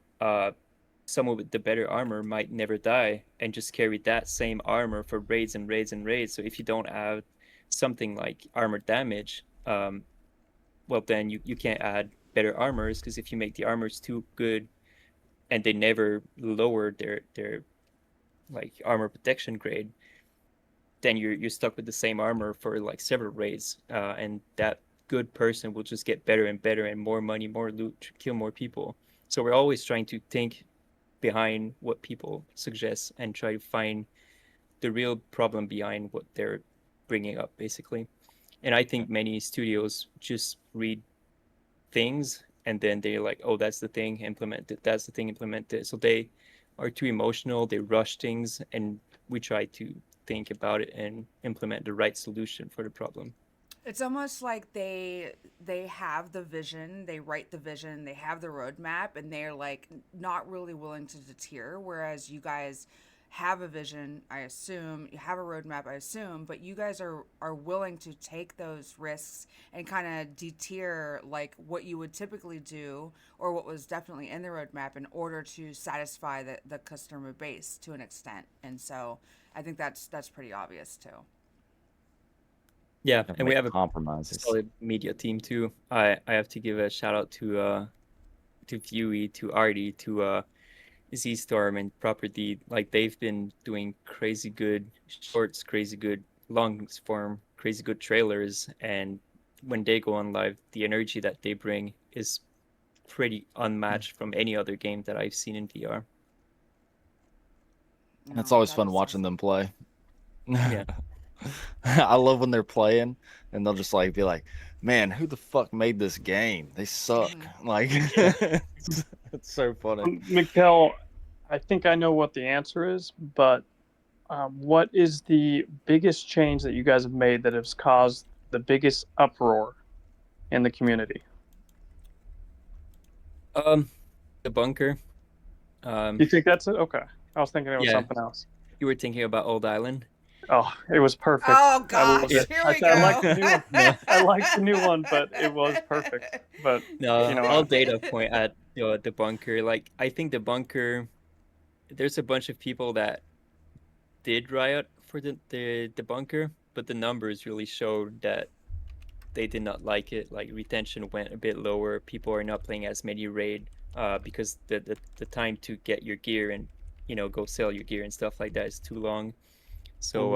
someone with the better armor might never die and just carry that same armor for raids and raids and raids. So if you don't add something like armor damage, well, then you can't add better armors, because if you make the armors too good and they never lower their like armor protection grade, then you're stuck with the same armor for like several raids, and that good person will just get better and better and more money, more loot, kill more people. So we're always trying to think behind what people suggest and try to find the real problem behind what they're bringing up, basically. And I think many studios just read things and then they're like, oh, that's the thing, implement it. That's the thing, implement it. So they are too emotional, they rush things, and we try to think about it and implement the right solution for the problem. It's almost like they have the vision, they write the vision, they have the roadmap, and they're like not really willing to deter. Whereas you guys have a vision, I assume, you have a roadmap, I assume, but you guys are willing to take those risks and kind of deter like what you would typically do or what was definitely in the roadmap in order to satisfy the customer base to an extent. And so I think that's pretty obvious too. Yeah, Gotta and we make have a compromises. solid media team too. I have to give a shout out to Viewy, to Artie, to Z Storm and Property. Like they've been doing crazy good shorts, crazy good long form, crazy good trailers, and when they go on live, the energy that they bring is pretty unmatched from any other game that I've seen in VR. It's No, always that fun is watching them awesome. play. Yeah. I love when they're playing and they'll just like be like, "Man, who the fuck made this game? They suck." Hmm. Like Yeah. it's so funny. Mikkel, I think I know what the answer is, but what is the biggest change that you guys have made that has caused the biggest uproar in the community? Um, the bunker. Um, You think that's it? Okay. I was thinking it was yeah, something else. you were thinking about Old Island. Oh, it was perfect. Oh I love Yeah. gosh, it. here I we said I like go. the new one. No, I like the new one, but it was perfect. But you no, know, all data point at the bunker. Like I think the bunker. There's a bunch of people that did riot for the bunker, but the numbers really showed that they did not like it. Like retention went a bit lower. People are not playing as many raid because the time to get your gear and go sell your gear and stuff like that is too long. So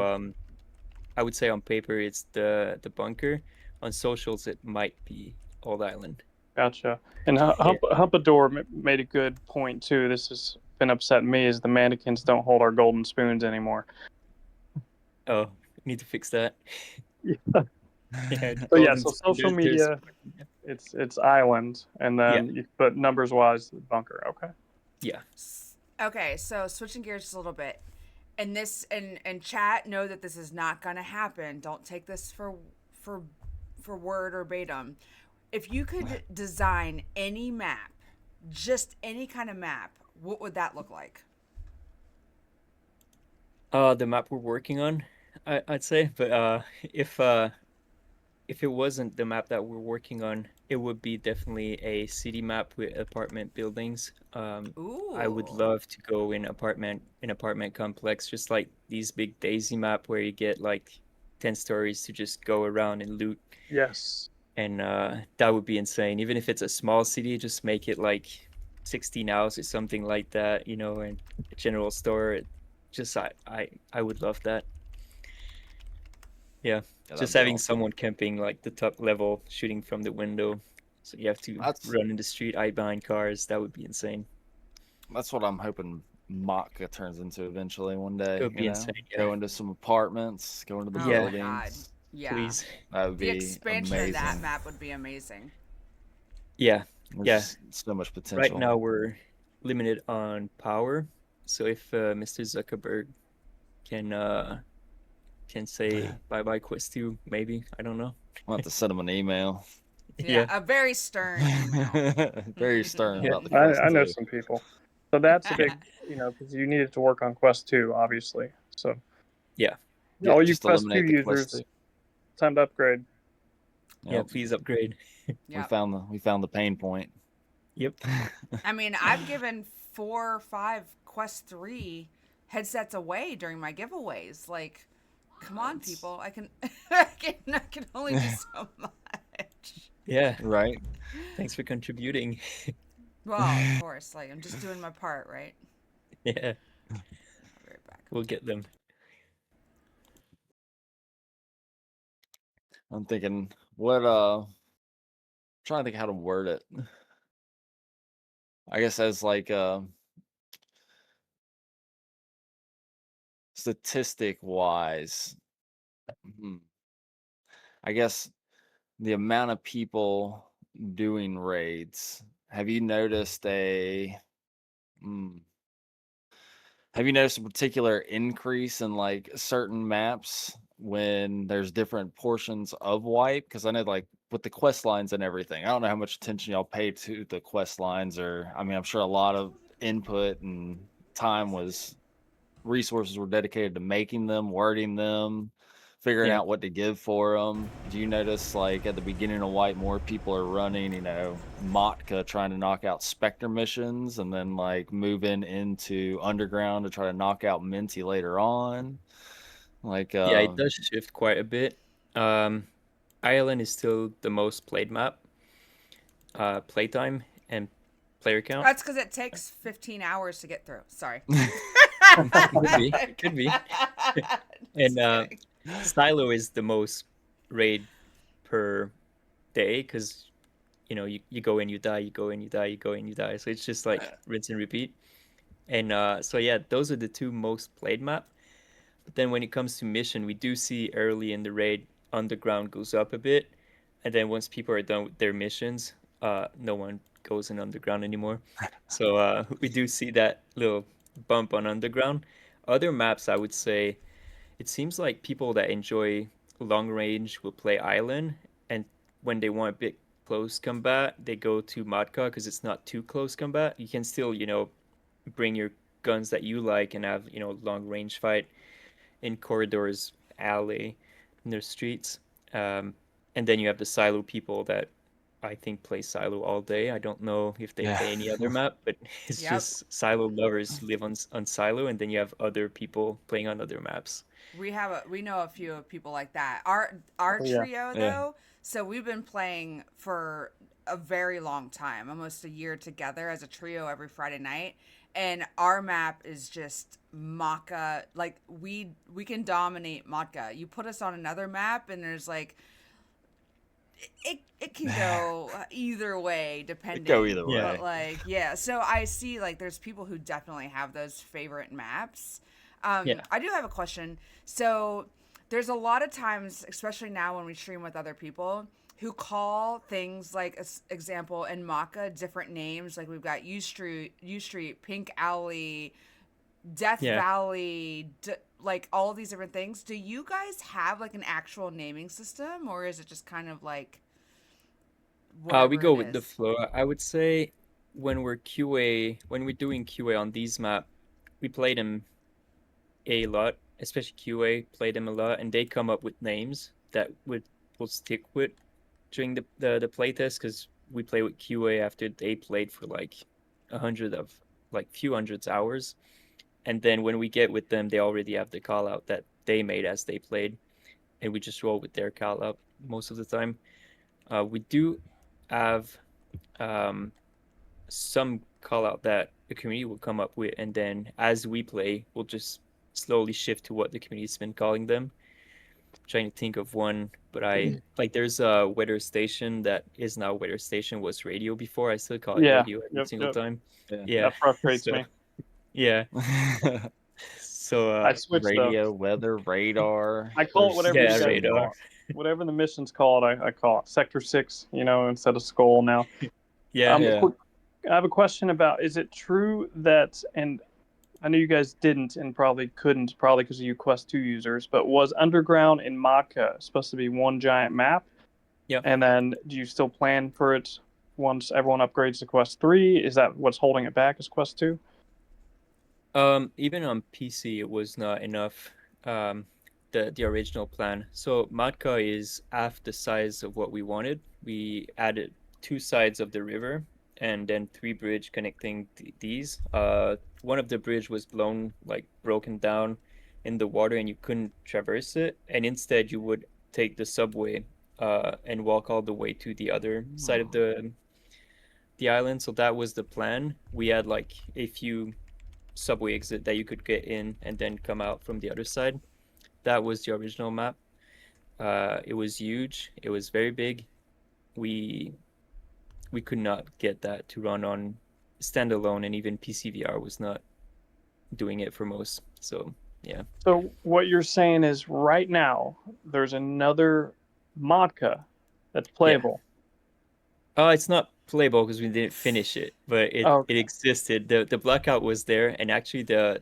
I would say on paper it's the bunker. On socials it might be Old Island. gotcha. And Yeah. Humpador made a good point too. This has been upsetting me: is the mannequins don't hold our golden spoons anymore. Oh, need to fix that. Yeah. Yeah, So yeah, golden so sign, social there's media, it's island, and yeah, then but numbers wise, bunker. Okay. yeah. Okay, so switching gears just a little bit. And this and chat, know that this is not gonna happen. Don't take this for for word or verbatim. If you could design any map, just any kind of map, what would that look like? The map we're working on, I'd say, but if uh, if it wasn't the map that we're working on, it would be definitely a city map with apartment buildings. I would Ooh. love to go in apartment complex, just like these big Daisy map where you get like 10 stories to just go around and loot. Yes. And that would be insane. Even if it's a small city, just make it like 16 hours or something like that, you know, and a general store. Just I would love that. Yeah, Yeah, that'd just be having awesome. someone camping like the top level, shooting from the window. So you have to That's run in the street, hide behind cars. That would be insane. that's what I'm hoping Maka turns into eventually one It day, would be insane. Yeah, Go into some apartments, go into the Oh yeah, my god. buildings. Yeah. please. That would The be expansion of that amazing. map would be amazing. Yeah, yeah. There's so much Right potential. now we're limited on power. So if Mr. Zuckerberg can say bye bye Quest 2, maybe. I don't know. I'll have to send him an email. Yeah, Yeah. a very stern email. Very stern Yeah. about the I Quest know 2. some people. So that's a big, because you needed to work on Quest 2, obviously. So Yeah. Yeah, all you just Quest 2 eliminate the Quest users, 2. time to upgrade. Yeah, Yep. please upgrade. Yep. We found the pain point. Yep. I mean, I've given 4 or 5 Quest 3 headsets away during my giveaways. Like, come on, It's- people. I can only do so much. Yeah. Right. Thanks for contributing. Well, of course. Like, I'm just doing my part, right? Yeah, I'll be right back. we'll get them. I'm thinking what trying to think how to word it. I guess as like statistic wise, I guess the amount of people doing raids. Have you noticed mm, have you noticed a particular increase in like certain maps when there's different portions of wipe? Because I know like with the quest lines and everything, I don't know how much attention y'all pay to the quest lines, or I mean, I'm sure a lot of input and time was resources were dedicated to making them, wording them, figuring Yeah. out what to give for them. Do you notice like at the beginning of White, more people are running, Motka trying to knock out Spectre missions and then like moving into Underground to try to knock out Minty later on? Like, Yeah, it does shift quite a bit. Um, Ireland is still the most played map, playtime and player count. That's because it takes 15 hours to get through. Sorry. It could be. It could be. Just And kidding. Silo is the most raid per day because you go in, you die, you go in, you die, you go in, you die. So it's just like rinse and repeat. And so yeah, those are the two most played map. But then when it comes to mission, we do see early in the raid, underground goes up a bit, and then once people are done with their missions, no one goes in underground anymore. So we do see that little bump on underground. Other maps, I would say, it seems like people that enjoy long range will play island, and when they want a bit close combat, they go to Modka because it's not too close combat. You can still, bring your guns that you like and have, long range fight in corridors, alley, in their streets. Um, and then you have the silo people that I think play silo all day. I don't know if they yeah. play any other map, but it's Yep. just silo lovers live on silo, and then you have other people playing on other maps. We know a few people like that. Our Oh, yeah. trio Yeah. though, so we've been playing for a very long time, almost a year together as a trio every Friday night. And our map is just Maka. Like we can dominate Maka. You put us on another map and there's like it can go either way depending. Go either Yeah. But like yeah, so I see like there's people who definitely have those favorite maps. Yeah. I do have a question. So there's a lot of times, especially now when we stream with other people, who call things like, example, in Maka, different names. Like we've got U Street, Pink Alley, Death Yeah. Valley, like all of these different things. Do you guys have like an actual naming system, or is it just kind of like whatever We go it with the is? flow. I would say when we're doing QA on these map, we play them a lot, especially QA, play them a lot, and they come up with names that will stick with during the playtest because we play with QA after they played for like few hundreds hours, and then when we get with them, they already have the call out that they made as they played, and we just roll with their call out most of the time. We do have um, some call out that the community will come up with, and then as we play, we'll just slowly shift to what the community's been calling them. Trying to think of one, but I like there's a weather station that is now weather station, was radio before. I still call it Yeah. radio every Yep. single Yep. time. Yeah. Yeah. That frustrates So me. yeah. So I switched though. Radio, weather, radar. I call it There's whatever you yeah, guys so radar. call it. Whatever the mission's called, I call it Sector 6, instead of Skull now. Yeah. Yeah. I have a question about, is it true that, and I know you guys didn't and probably couldn't, probably because of you Quest 2 users, but was Underground in Maka supposed to be one giant map? Yeah. And then do you still plan for it once everyone upgrades to Quest 3? Is that what's holding it back, is Quest 2? Even on PC, it was not enough. The original plan. So Matka is half the size of what we wanted. We added two sides of the river and then three bridge connecting these. One of the bridge was broken down in the water, and you couldn't traverse it. And instead, you would take the subway and walk all the way to the other side of the island. So that was the plan. We had like a few subway exit that you could get in and then come out from the other side. That was the original map. It was huge. It was very big. We could not get that to run on standalone, and even PCVR was not doing it for most. So yeah. So what you're saying is right now there's another Modka that's playable. It's not playable because we didn't finish it, but it existed. The blackout was there, and actually the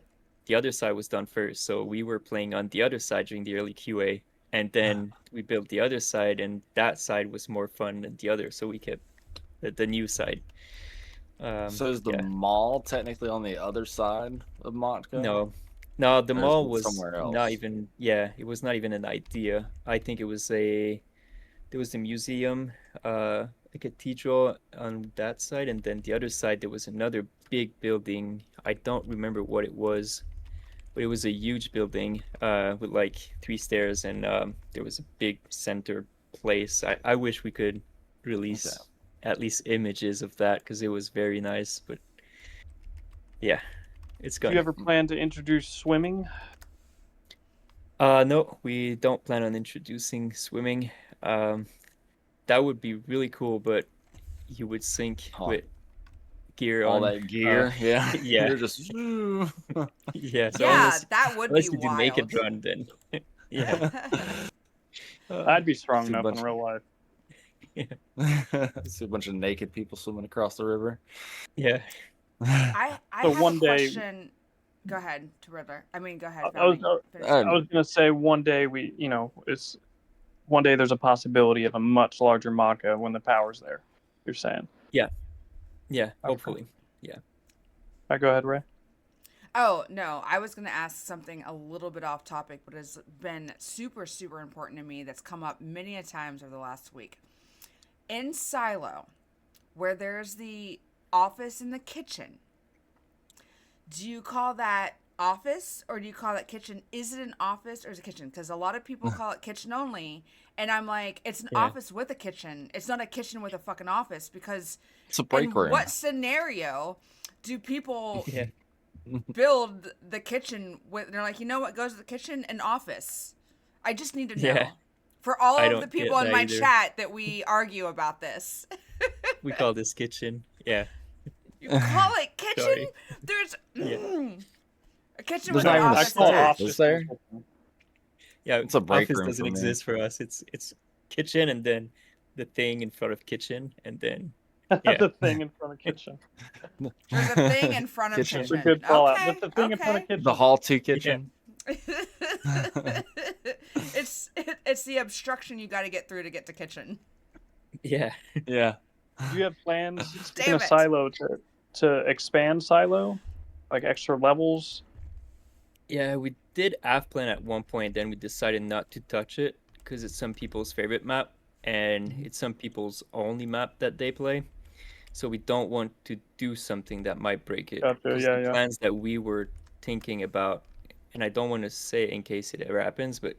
other side was done first. So we were playing on the other side during the early QA, and then we built the other side, and that side was more fun than the other. So we kept the new side. So is the mall technically on the other side of Motka? No, the Or is mall it was somewhere else? not even. Yeah, it was not even an idea. I think there was a museum, a cathedral on that side, and then the other side there was another big building. I don't remember what it was, but it was a huge building with like 3 stairs, and there was a big center place. I wish we could release at least images of that because it was very nice, but yeah, it's Do gone. you ever plan to introduce swimming? No, we don't plan on introducing swimming. That would be really cool, but you would sink with gear all on. that gear. Yeah. Yeah. You're just Yeah. So Yeah, that would unless be you do naked wild. run, then yeah. I'd be strong see a enough bunch in real life. see a bunch of naked people swimming across the river. Yeah. I So have one a day- question. Go ahead, Riddler. I mean, go ahead. I was, Founding. Finish. I was gonna say one day it's one day there's a possibility of a much larger Maka when the power's there. You're saying? Yeah. Hopefully. All right, go ahead, Ray. Oh, no. I was going to ask something a little bit off topic, but has been super, super important to me that's come up many a times over the last week. In Silo, where there's the office and the kitchen, do you call that office or do you call that kitchen? Is it an office or is it a kitchen? Because a lot of people call it kitchen only. And I'm like, it's an office with a kitchen. It's not a kitchen with a fucking office because It's a break in room. what scenario do people Yeah. build the kitchen with? They're like, you know what goes to the kitchen? An office. I just need to know. Yeah. For all I of don't the get people in that my either. chat that we argue about this. We call this kitchen. Yeah. You call it kitchen? Sorry. There's Yeah. A kitchen There's with not an even a office call it attached. office. Is there? Yeah, It's a break office room doesn't for me. exist for us. It's kitchen and then the thing in front of kitchen and then The thing in front of kitchen. There's a thing in front of Kitchen. It's a kitchen. good call out. Okay, That's the thing in front of okay. kitchen. The hall to kitchen. It's the obstruction you got to get through to get to kitchen. yeah. Yeah. Do you have plans, speaking Damn of it. Silo, to expand Silo, like extra levels? Yeah, we did Plan at one point, then we decided not to touch it because it's some people's favorite map and it's some people's only map that they play. So we don't want to do something that might break it. Gotcha, 'Cause yeah, the yeah. plans that we were thinking about, and I don't want to say it in case it ever happens, but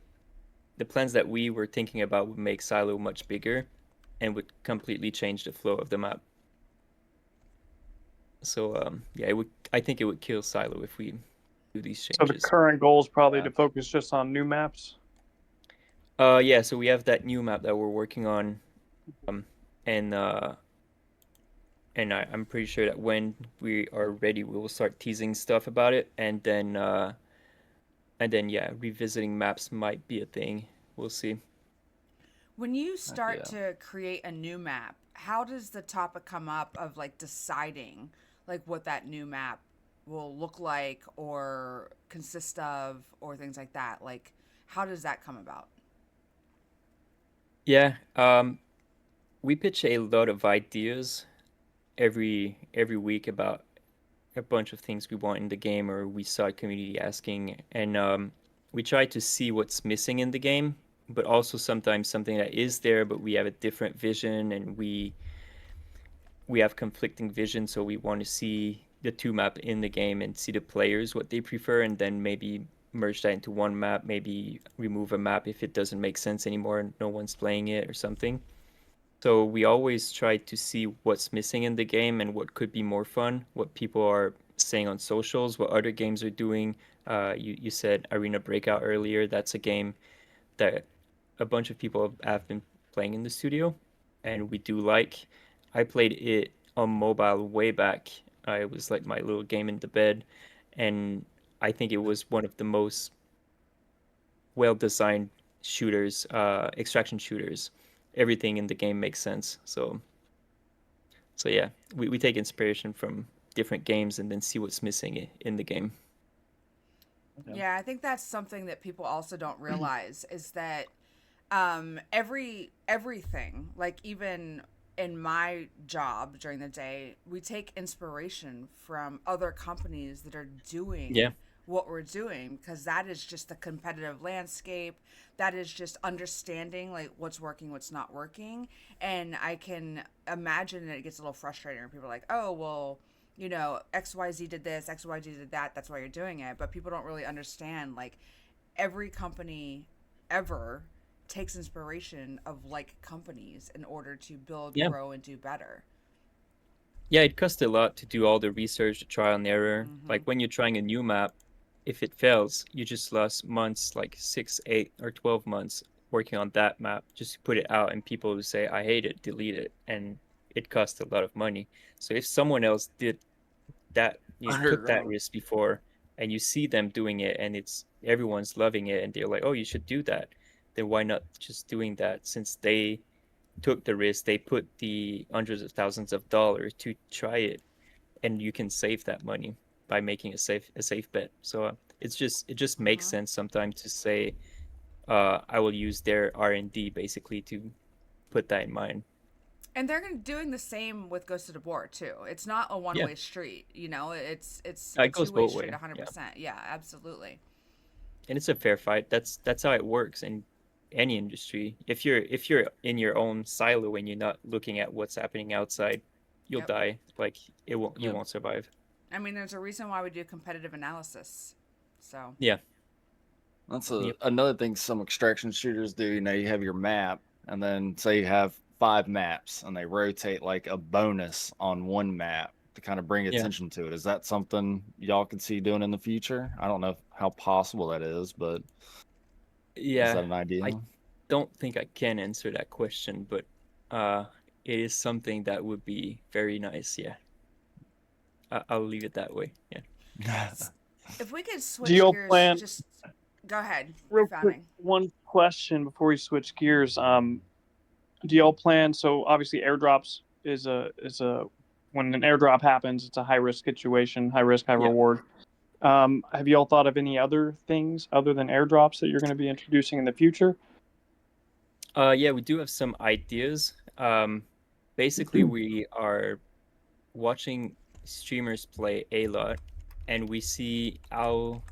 the plans that we were thinking about would make Silo much bigger and would completely change the flow of the map. So yeah, I think it would kill Silo if we do these So the changes. current goal is probably Yeah. to focus just on new maps. Yeah, so we have that new map that we're working on, and I'm pretty sure that when we are ready, we will start teasing stuff about it, and then yeah, revisiting maps might be a thing. We'll see. When you start yeah. to create a new map, how does the topic come up of like deciding like what that new map will look like or consist of or things like that? Like how does that come about? Yeah, we pitch a lot of ideas every week about a bunch of things we want in the game or we saw a community asking, and we try to see what's missing in the game, but also sometimes something that is there, but we have a different vision and we have conflicting vision, so we want to see the two map in the game and see the players what they prefer, and then maybe merge that into one map, maybe remove a map if it doesn't make sense anymore and no one's playing it or something. So we always try to see what's missing in the game and what could be more fun, what people are saying on socials, what other games are doing. You said Arena Breakout earlier. That's a game that a bunch of people have been playing in the studio, and we do like. I played it on mobile way back. It was like my little game in the bed, and I think it was one of the most well-designed shooters, extraction shooters. Everything in the game makes sense. So yeah, we take inspiration from different games and then see what's missing in the game. Yeah, I think that's something that people also don't realize is that everything, like even in my job during the day, we take inspiration from other companies that are doing Yeah. what we're doing because that is just the competitive landscape. That is just understanding like what's working, what's not working. And I can imagine that it gets a little frustrating when people are like, oh, well, you know, XYZ did this, XYZ did that, that's why you're doing it. But people don't really understand like every company ever takes inspiration of like companies in order to build, Yeah. grow, and do better. Yeah, it costs a lot to do all the research, the trial and error. Mhm. Like when you're trying a new map, if it fails, you just lost months, like 6, 8, or 12 months working on that map just to put it out, and people will say, I hate it, delete it. And it costs a lot of money. So if someone else did that, took that risk before, and you see them doing it and everyone's loving it and they're like, oh, you should do that, then why not just doing that? Since they took the risk, they put the hundreds of thousands of dollars to try it, and you can save that money by making a safe bet. So it just makes sense sometimes to say, I will use their R&D basically to put that in mind. And they're doing the same with Ghost of the Boar too. It's not a one-way street, you know. It's It a goes two-way both street, way. 100%. Yeah, absolutely. And it's a fair fight. That's how it works in any industry. If you're in your own silo and you're not looking at what's happening outside, you'll Yep. die. Like you Yeah. won't survive. I mean, there's a reason why we do competitive analysis. So, Yeah. That's Yep. another thing some extraction shooters do. You know, you have your map, and then say you have 5 maps, and they rotate like a bonus on one map to kind of bring Yeah. attention to it. Is that something y'all can see doing in the future? I don't know how possible that is, but is Yeah. that an idea? I don't think I can answer that question, but it is something that would be very nice. Yeah. I'll leave it that way. Yeah. If we could switch Do y'all gears, plan? just go ahead, Real quick, founding. one question before we switch gears. Do y'all plan? So obviously, airdrops is a when an airdrop happens, it's a high risk situation, high risk, high Yeah. reward. Have y'all thought of any other things other than airdrops that you're going to be introducing in the future? Yeah, we do have some ideas. Basically, we are watching streamers play a lot, and we see how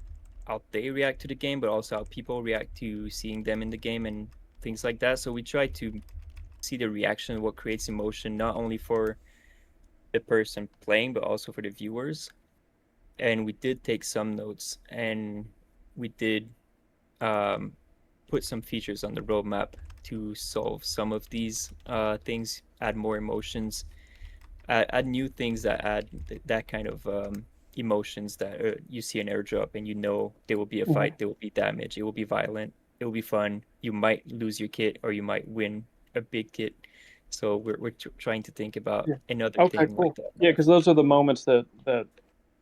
they react to the game, but also how people react to seeing them in the game and things like that. So we try to see the reaction, what creates emotion, not only for the person playing, but also for the viewers. And we did take some notes, and we did um, put some features on the roadmap to solve some of these things, add more emotions, add new things that add that kind of emotions that you see an airdrop and you know there will be a fight, there will be damage, it will be violent, it will be fun. You might lose your kit or you might win a big kit. So we're trying to think about Yeah. another Okay, thing like cool. that. Yeah, because those are the moments that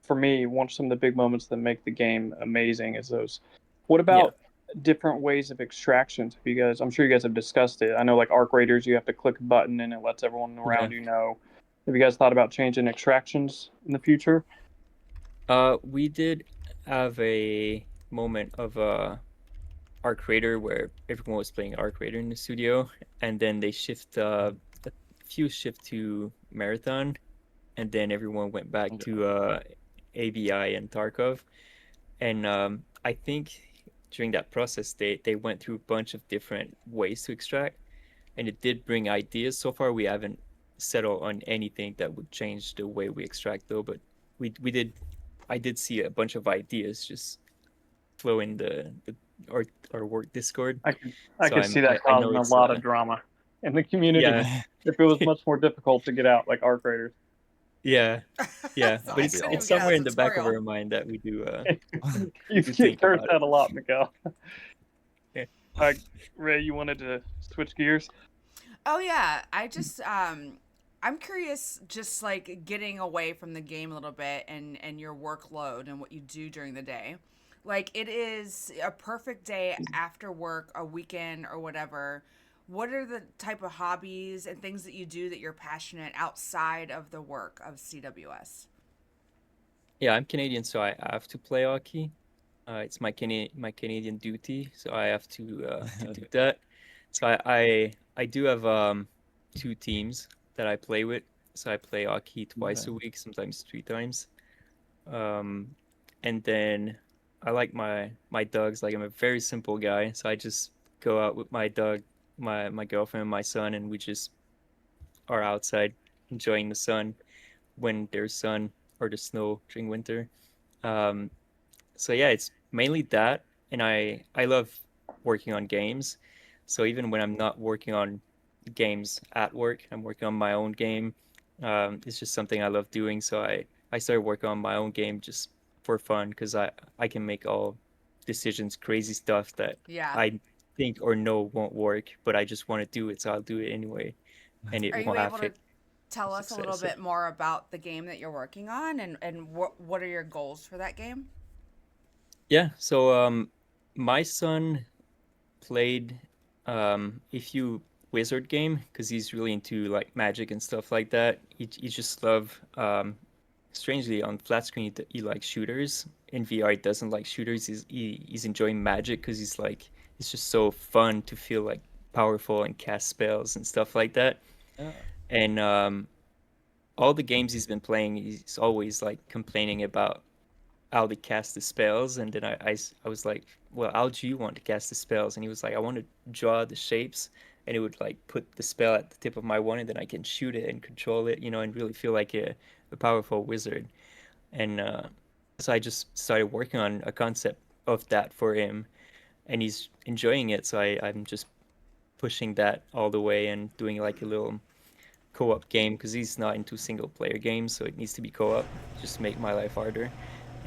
for me, one some of the big moments that make the game amazing is those. What Yeah. about different ways of extractions? Have you guys? I'm sure you guys have discussed it. I know like Arc Raiders, you have to click a button and it lets everyone Yeah. around you know. Have you guys thought about changing extractions in the future? We did have a moment of Arc Raider where everyone was playing Arc Raider in the studio, and then they a few shift to Marathon, and then everyone went back Yeah. to ABI and Tarkov. And I think during that process, they went through a bunch of different ways to extract, and it did bring ideas. So far, we haven't settled on anything that would change the way we extract, though. But we did, I did see a bunch of ideas just flow in the our work Discord. I So could see that I know causing a it's lot of drama in the community yeah if it was much more difficult to get out, like Arc Raiders. yeah yeah. So But I That'd be couldn't it's even get awesome. out somewhere of in the the back of tutorial. our mind that we do You we get think cursed about it. out a lot, Mikael. Yeah. Ray, you wanted to switch gears? Oh yeah, I'm curious, just like getting away from the game a little bit and your workload and what you do during the day. Like it is a perfect day after work, a weekend or whatever. What are the type of hobbies and things that you do that you're passionate outside of the work of CWS? Yeah, I'm Canadian, so I have to play hockey. It's my Canadian duty, so I have to do that. So I do have two teams that I play with. So I play hockey twice a Okay. week, sometimes three times. Um, and then I like my dogs. Like I'm a very simple guy, so I just go out with my dog, my girlfriend, and my son, and we just are outside enjoying the sun when there's sun or the snow during winter. Um, so yeah, it's mainly that, and I love working on games. So even when I'm not working on games at work, I'm working on my own game. It's just something I love doing. So I started working on my own game just for fun because I can make all decisions, crazy stuff that Yeah. I think or know won't work, but I just want to do it, so I'll do it anyway, and it Are you will able have to it tell us a little success. So bit more about the game that you're working on and what are your goals for that game? yeah, so my son played a few wizard game because he's really into like magic and stuff like that. He just love strangely on flat screen he likes shooters. In VR he doesn't like shooters. He's enjoying magic because he's like it's just so fun to feel like powerful and cast spells and stuff like that. Yeah. And all the games he's been playing, he's always like complaining about how to cast the spells. And then I was like, well, how do you want to cast the spells? And he was like, I want to draw the shapes, and it would like put the spell at the tip of my one, and then I can shoot it and control it, and really feel like a powerful wizard. And so I just started working on a concept of that for him, and he's enjoying it. So I'm just pushing that all the way and doing like a little co-op game because he's not into single player games, so it needs to be co-op just to make my life harder.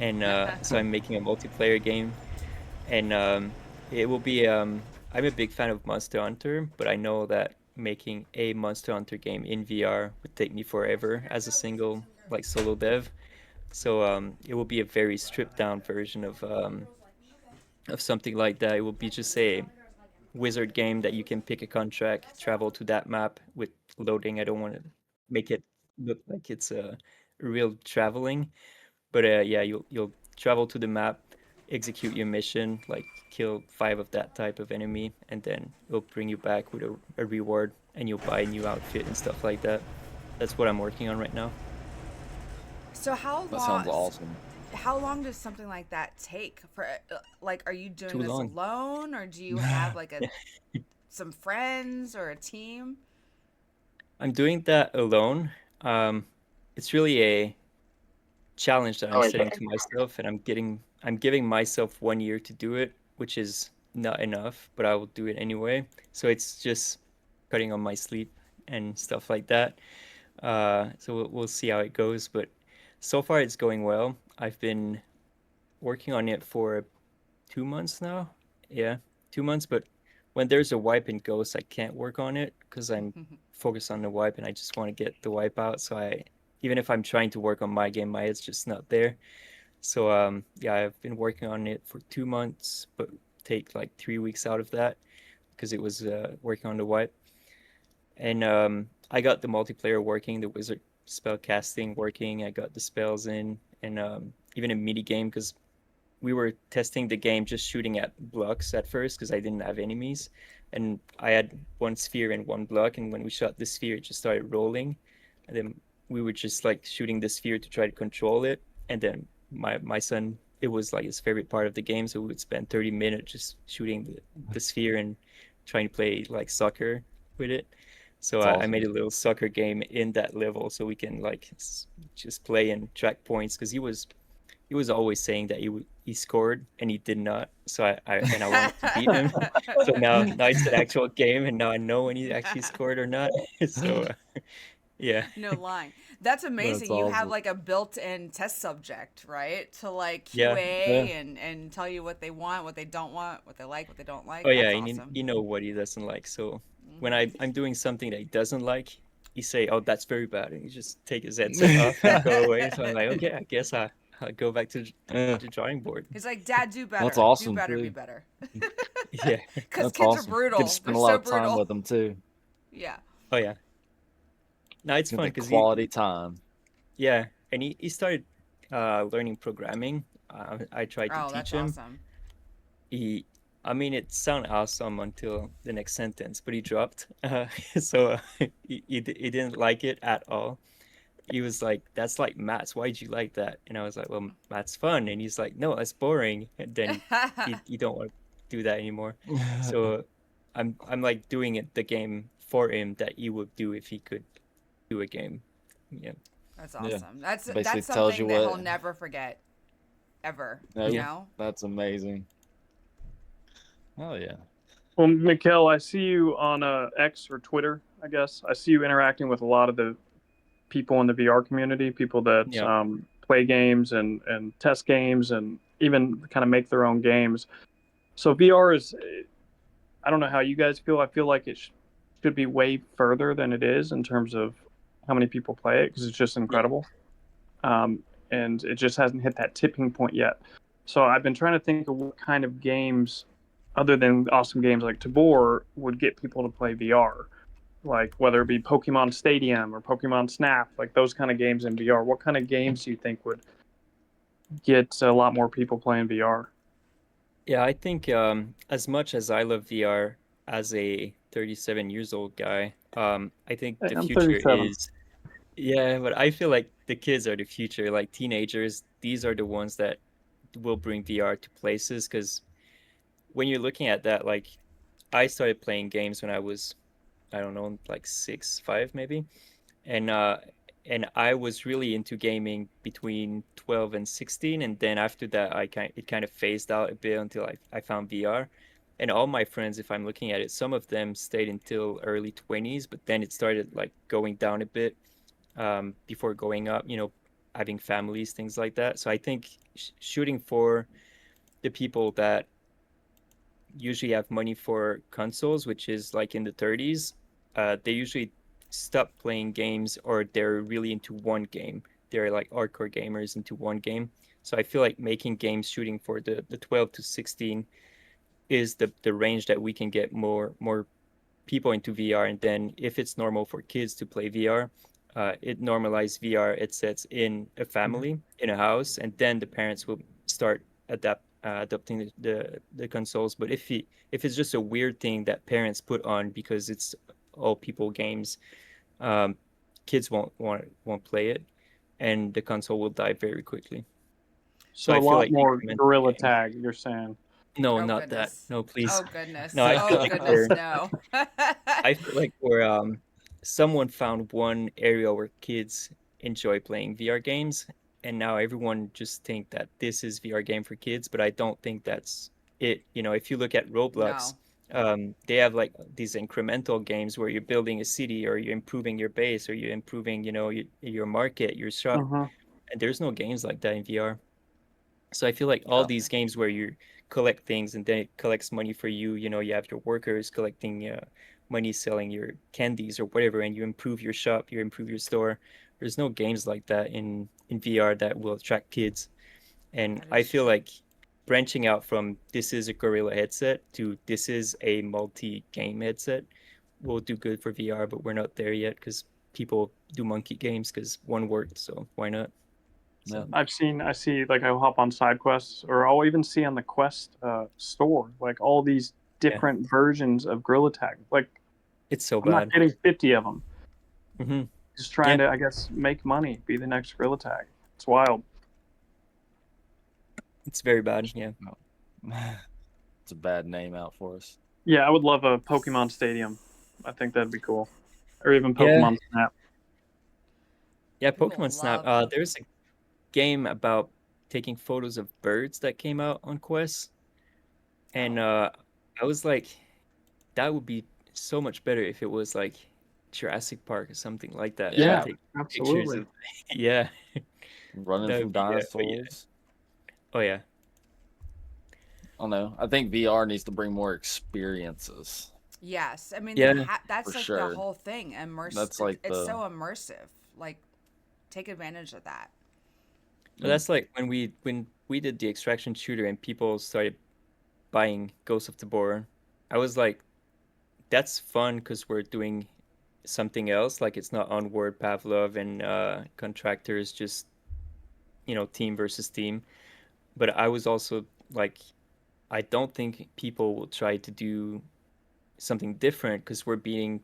And so I'm making a multiplayer game, and it will be. I'm a big fan of Monster Hunter, but I know that making a Monster Hunter game in VR would take me forever as a single like solo dev. So it will be a very stripped down version of something like that. It will be just a wizard game that you can pick a contract, travel to that map with loading. I don't want to make it look like it's real traveling, but yeah, you'll travel to the map, execute your mission, like kill 5 of that type of enemy, and then it'll bring you back with a reward, and you'll buy a new outfit and stuff like that. That's what I'm working on right now. So That sounds awesome. how long does something like that take for like are you doing Too this long. alone or do you have like a some friends or a team? I'm doing that alone. Um, it's really a challenge that I'm setting to myself, and I'm giving myself 1 year to do it, which is not enough, but I will do it anyway. So it's just cutting on my sleep and stuff like that. So we'll see how it goes, but so far it's going well. I've been working on it for 2 months now. Yeah, 2 months, but when there's a wipe in Ghost, I can't work on it because I'm focused on the wipe and I just want to get the wipe out. So even if I'm trying to work on my game, my head's just not there. So yeah, I've been working on it for 2 months, but take like 3 weeks out of that because it was working on the wipe. And I got the multiplayer working, the wizard spell casting working. I got the spells in, and even a mini game because we were testing the game just shooting at blocks at first because I didn't have enemies, and I had one sphere and one block, and when we shot the sphere, it just started rolling, and then we were just like shooting the sphere to try to control it, and then my son, it was like his favorite part of the game, so we would spend 30 minutes just shooting the sphere and trying to play like soccer with it. So It's I made awesome. a little soccer game in that level so we can like just play and track points because he was always saying that he scored and he did not. So I wanted to beat him. So now it's an actual game, and now I know when he actually scored or not. So yeah, No lying. That's That's amazing. You have awesome. like a built-in test subject, right? To like yeah. Yeah. QA and tell you what they want, what they don't want, what they like, what they don't Oh like. yeah, That's and awesome. you know what he doesn't like. So when Hmm. I'm doing something that he doesn't like, he say, "Oh, that's very bad," and he just take his headset off and go away. So I'm like, okay, I guess I'll go back to Yeah, the drawing board. He's like, Dad, do that's better. Do awesome better, be too. better. Yeah. Because That's kids are awesome. Get to brutal. They're spend a lot so of time brutal. with them too. Yeah. Oh yeah. No, it's Get fun the because quality time. yeah, and he started learning programming. I tried to Oh, teach that's him. awesome. He, I mean, it sounded awesome until the next sentence, but he dropped. So he didn't like it at all. He was like, "That's like maths. Why'd you like that?" And I was like, "Well, maths fun." And he's like, "No, that's boring." And then he don't want to do that anymore. So I'm like doing it the game for him that he would do if he could do a game. Yeah. That's Yeah. awesome. That's Basically tells you something that he'll what. never forget ever, you Nope. Yeah. know? That's amazing. Oh yeah. Well, Mikaël, I see you on X or Twitter, I guess. I see you interacting with a lot of the people in the VR community, people that Yeah. play games and test games and even kind of make their own games. So VR is, I don't know how you guys feel. I feel like it should be way further than it is in terms of how many people play it because it's just Yeah. incredible. Um, and it just hasn't hit that tipping point yet. So I've been trying to think of what kind of games, other than awesome games like Tabor, would get people to play VR. Like whether it be Pokemon Stadium or Pokemon Snap, like those kind of games in VR. What kind of games do you think would get a lot more people playing VR? Yeah, I think as much as I love VR as a 37 years old guy, I think Hey, the I'm future 37. is yeah, but I feel like the kids are the future, like teenagers, these are the ones that will bring VR to places because when you're looking at that, like I started playing games when I was, I don't know, like 6, 5 maybe. And I was really into gaming between 12 and 16, and then after that it kind of phased out a bit until I found VR. And all my friends, if I'm looking at it, some of them stayed until early 20s, but then it started like going down a bit before going up, having families, things like that. So I think shooting for the people that usually have money for consoles, which is like in the 30s, they usually stop playing games or they're really into one game. they're like hardcore gamers into one game. So I feel like making games shooting for the 12 to 16 is the range that we can get more people into VR. And then if it's normal for kids to play VR, it normalizes VR headsets in a family, in a house, and then the parents will start adopting the consoles. But if it's just a weird thing that parents put on because it's all people games, um, kids won't play it, and the console will die very quickly. So So I a feel lot like more incremental gorilla games. tag, you're saying. No, Oh not that. goodness. No, please. Oh goodness. No, I feel Oh like goodness, we're no. I feel like we're someone found one area where kids enjoy playing VR games, and now everyone just think that this is VR game for kids, but I don't think that's it. You know, if you look at Roblox, No. they have like these incremental games where you're building a city or you're improving your base or you're improving, your market, your shop, Hmm. and there's no games like that in VR. So I feel like all Yeah. these games where you collect things and then it collects money for you, you have your workers collecting money selling your candies or whatever, and you improve your shop, you improve your store. There's no games like that in VR that will attract kids. And That I is feel true. like branching out from this is a Gorilla headset to this is a multi-game headset will do good for VR, but we're not there yet because people do monkey games because one worked, so why not? Yeah. So I see, like, I'll hop on side quests, or I'll even see on the Quest store, like, all these yeah, different versions of gorilla tag. Like, it's so I'm not bad. getting 50 of them. Hmm. Just trying Yeah. to, I guess, make money, be the next gorilla tag. It's wild. It's very bad. Yeah. It's a bad name out for us. Yeah, I would love a Pokemon Stadium. I think that'd be cool. Or even Yeah. Pokemon Snap. Yeah. People Pokemon Snap. love There's a game about taking photos of birds that came out on Quest, and oh. I was like, that would be so much better if it was like Jurassic Park or something like that. You Yeah. Yeah, take pictures absolutely. of, yeah, Running that from would be yeah. Oh yeah. dinosaurs. Oh yeah. I don't know. I think VR needs to bring more experiences Yes. I mean, Yeah. for that's like the sure. whole thing. That's like It's the so immersive. Like, take advantage of that. But that's like when we did the extraction shooter and people started buying Ghost of Tabor. I was like, that's fun because we're doing something else. Like it's not Onward, Pavlov, and contractors, just team versus team. But I was also like, I don't think people will try to do something different because we're being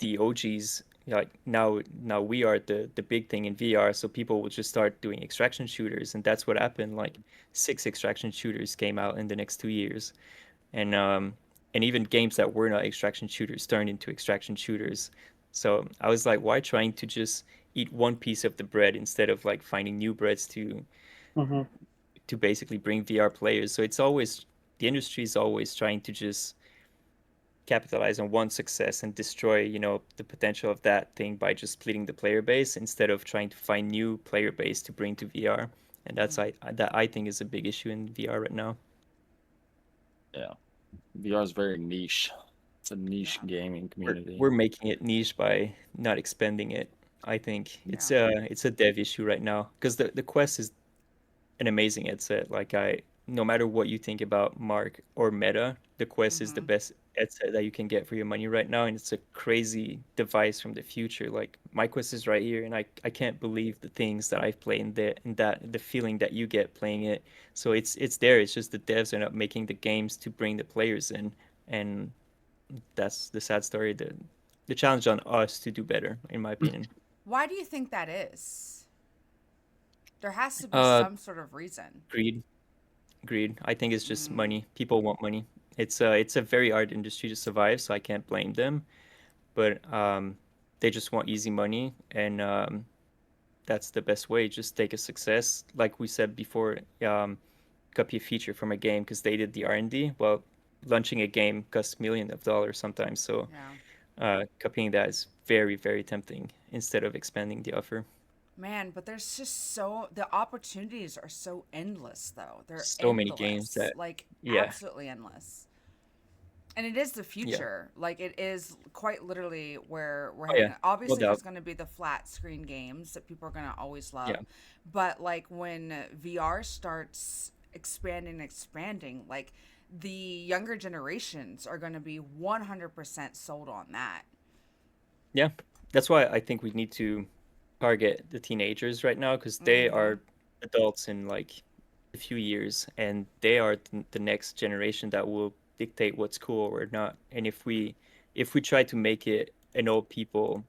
the OGs. Like now we are the big thing in VR, so people will just start doing extraction shooters, and that's what happened. Like 6 extraction shooters came out in the next 2 years, and even games that were not extraction shooters turned into extraction shooters. So I was like, why trying to just eat one piece of the bread instead of like finding new breads Hmm. to basically bring VR players? So it's always the industry is always trying to just capitalize on one success and destroy, the potential of that thing by just splitting the player base instead of trying to find new player base to bring to VR. And Mm. that I think is a big issue in VR right now. yeah. VR is very niche. It's a niche Yeah. gaming We're community. we're making it niche by not expanding it. I think Yeah. it's a dev issue right now because the Quest is an amazing headset. Like no matter what you think about Mark or Meta, the Quest is the Mm-hmm. best headset that you can get for your money right now, and it's a crazy device from the future. Like my Quest is right here, and I can't believe the things that I've played in there and that the feeling that you get playing it. So it's there. It's just the devs are not making the games to bring the players in, and that's the sad story. The challenge on us to do better, in my opinion. Why do you think that is? There has to be Uh, some sort of reason. greed. Greed. I think it's just Mm. money. People want money. It's a very hard industry to survive, so I can't blame them. But they just want easy money, and that's the best way. Just take a success, like we said before. Copy a feature from a game because they did the R&D. Well, launching a game costs millions of dollars sometimes, so Yeah. copying that is very, very tempting instead of expanding the offer. Man, but there's just the opportunities are so endless though. They're So many games endless. that, Like yeah, absolutely endless. And it is the future. Like it is quite literally where we're Oh heading. yeah, no Obviously, there's doubt. going to be the flat screen games that people are going to always Yeah, love, but like when VR starts expanding, like the younger generations are going to be 100% sold on that. yeah. That's why I think we need to target the teenagers right now because they Mm-hmm. are adults in like a few years, and they are the next generation that will dictate what's cool or not. And if we try to make it an old people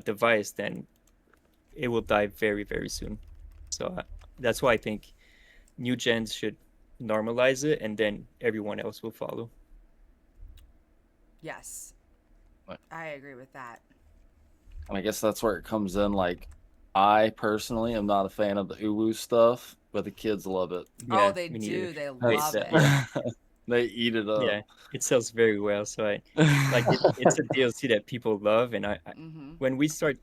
device, then it will die very, very soon. So that's why I think new gens should normalize it, and then everyone else will follow. Yes, I agree with that. And I guess that's where it comes in. Like, I personally am not a fan of the uwu stuff, but the kids love it. Oh, Yeah, they me neither. do. They I love that it. yeah, They eat it up. yeah. It sells very well. So I like it. It's a DLC that people love, and Mm-hmm. when we started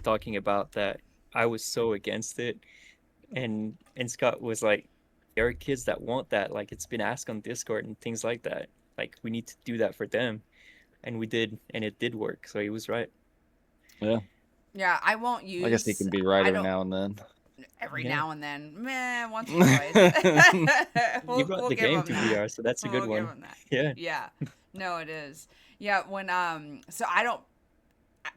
talking about that, I was so against it, and Scott was like, "There are kids that want that. Like it's been asked on Discord and things like that. Like we need to do that for them." And we did, and it did work. So he was right. Yeah. Yeah, I won't I guess he use. can be right I every don't. now and then. Every Yeah. now and then, meh, once or twice. You we'll brought we'll the give game them to that. VR, so that's a good We'll give one. them that. Yeah. Yeah, no, it is. Yeah, when so I don't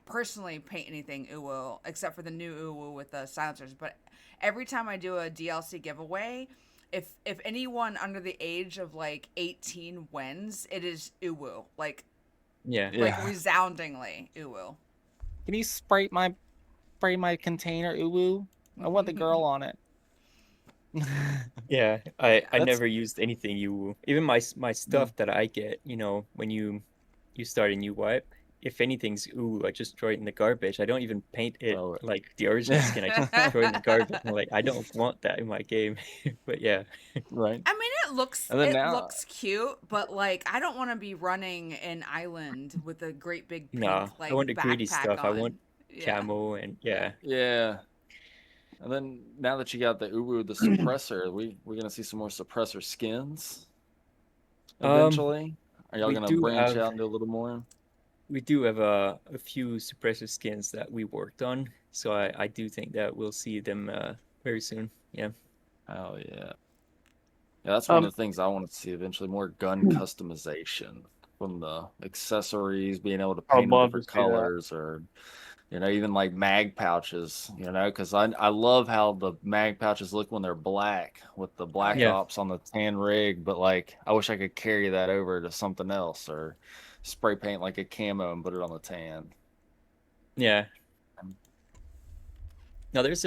personally paint anything uwu except for the new uwu with the silencers. But every time I do a DLC giveaway, if anyone under the age of like 18 wins, it is uwu, Yeah. like Yeah. resoundingly uwu. Can you spray my container, uwu? I want the girl on it. Yeah. I Yeah. That's never used anything you even my mm, stuff that I get, when you start a new wipe, if anything's ooh, I just throw it in the garbage. I don't even paint it throw it. like the original skin. I just throw it in the garbage. I'm like, I don't want that in my game. But yeah. Right. I mean, it looks And then it now, looks cute, but like I don't want to be running an island with a great big Nah, pink I want the like greedy backpack stuff. I want on. Yeah. camo and yeah. yeah. And then now that you got the uwu, the suppressor, we're gonna see some more suppressor skins Um, eventually. Are y'all we gonna do branch have out and do a little more? we do have a few suppressive skins that we worked on, so I do think that we'll see them very soon. Yeah. Oh yeah. Yeah, that's one Um, of the things I want to see eventually, more gun customization from the accessories, being able to I would paint them love to different see that. colors or even like mag pouches, because I love how the mag pouches look when they're black with the Oh black yeah. Yeah. ops on the tan rig, but like I wish I could carry that over to something else or spray paint like a camo and put it on the tan. Yeah. Um, Now there's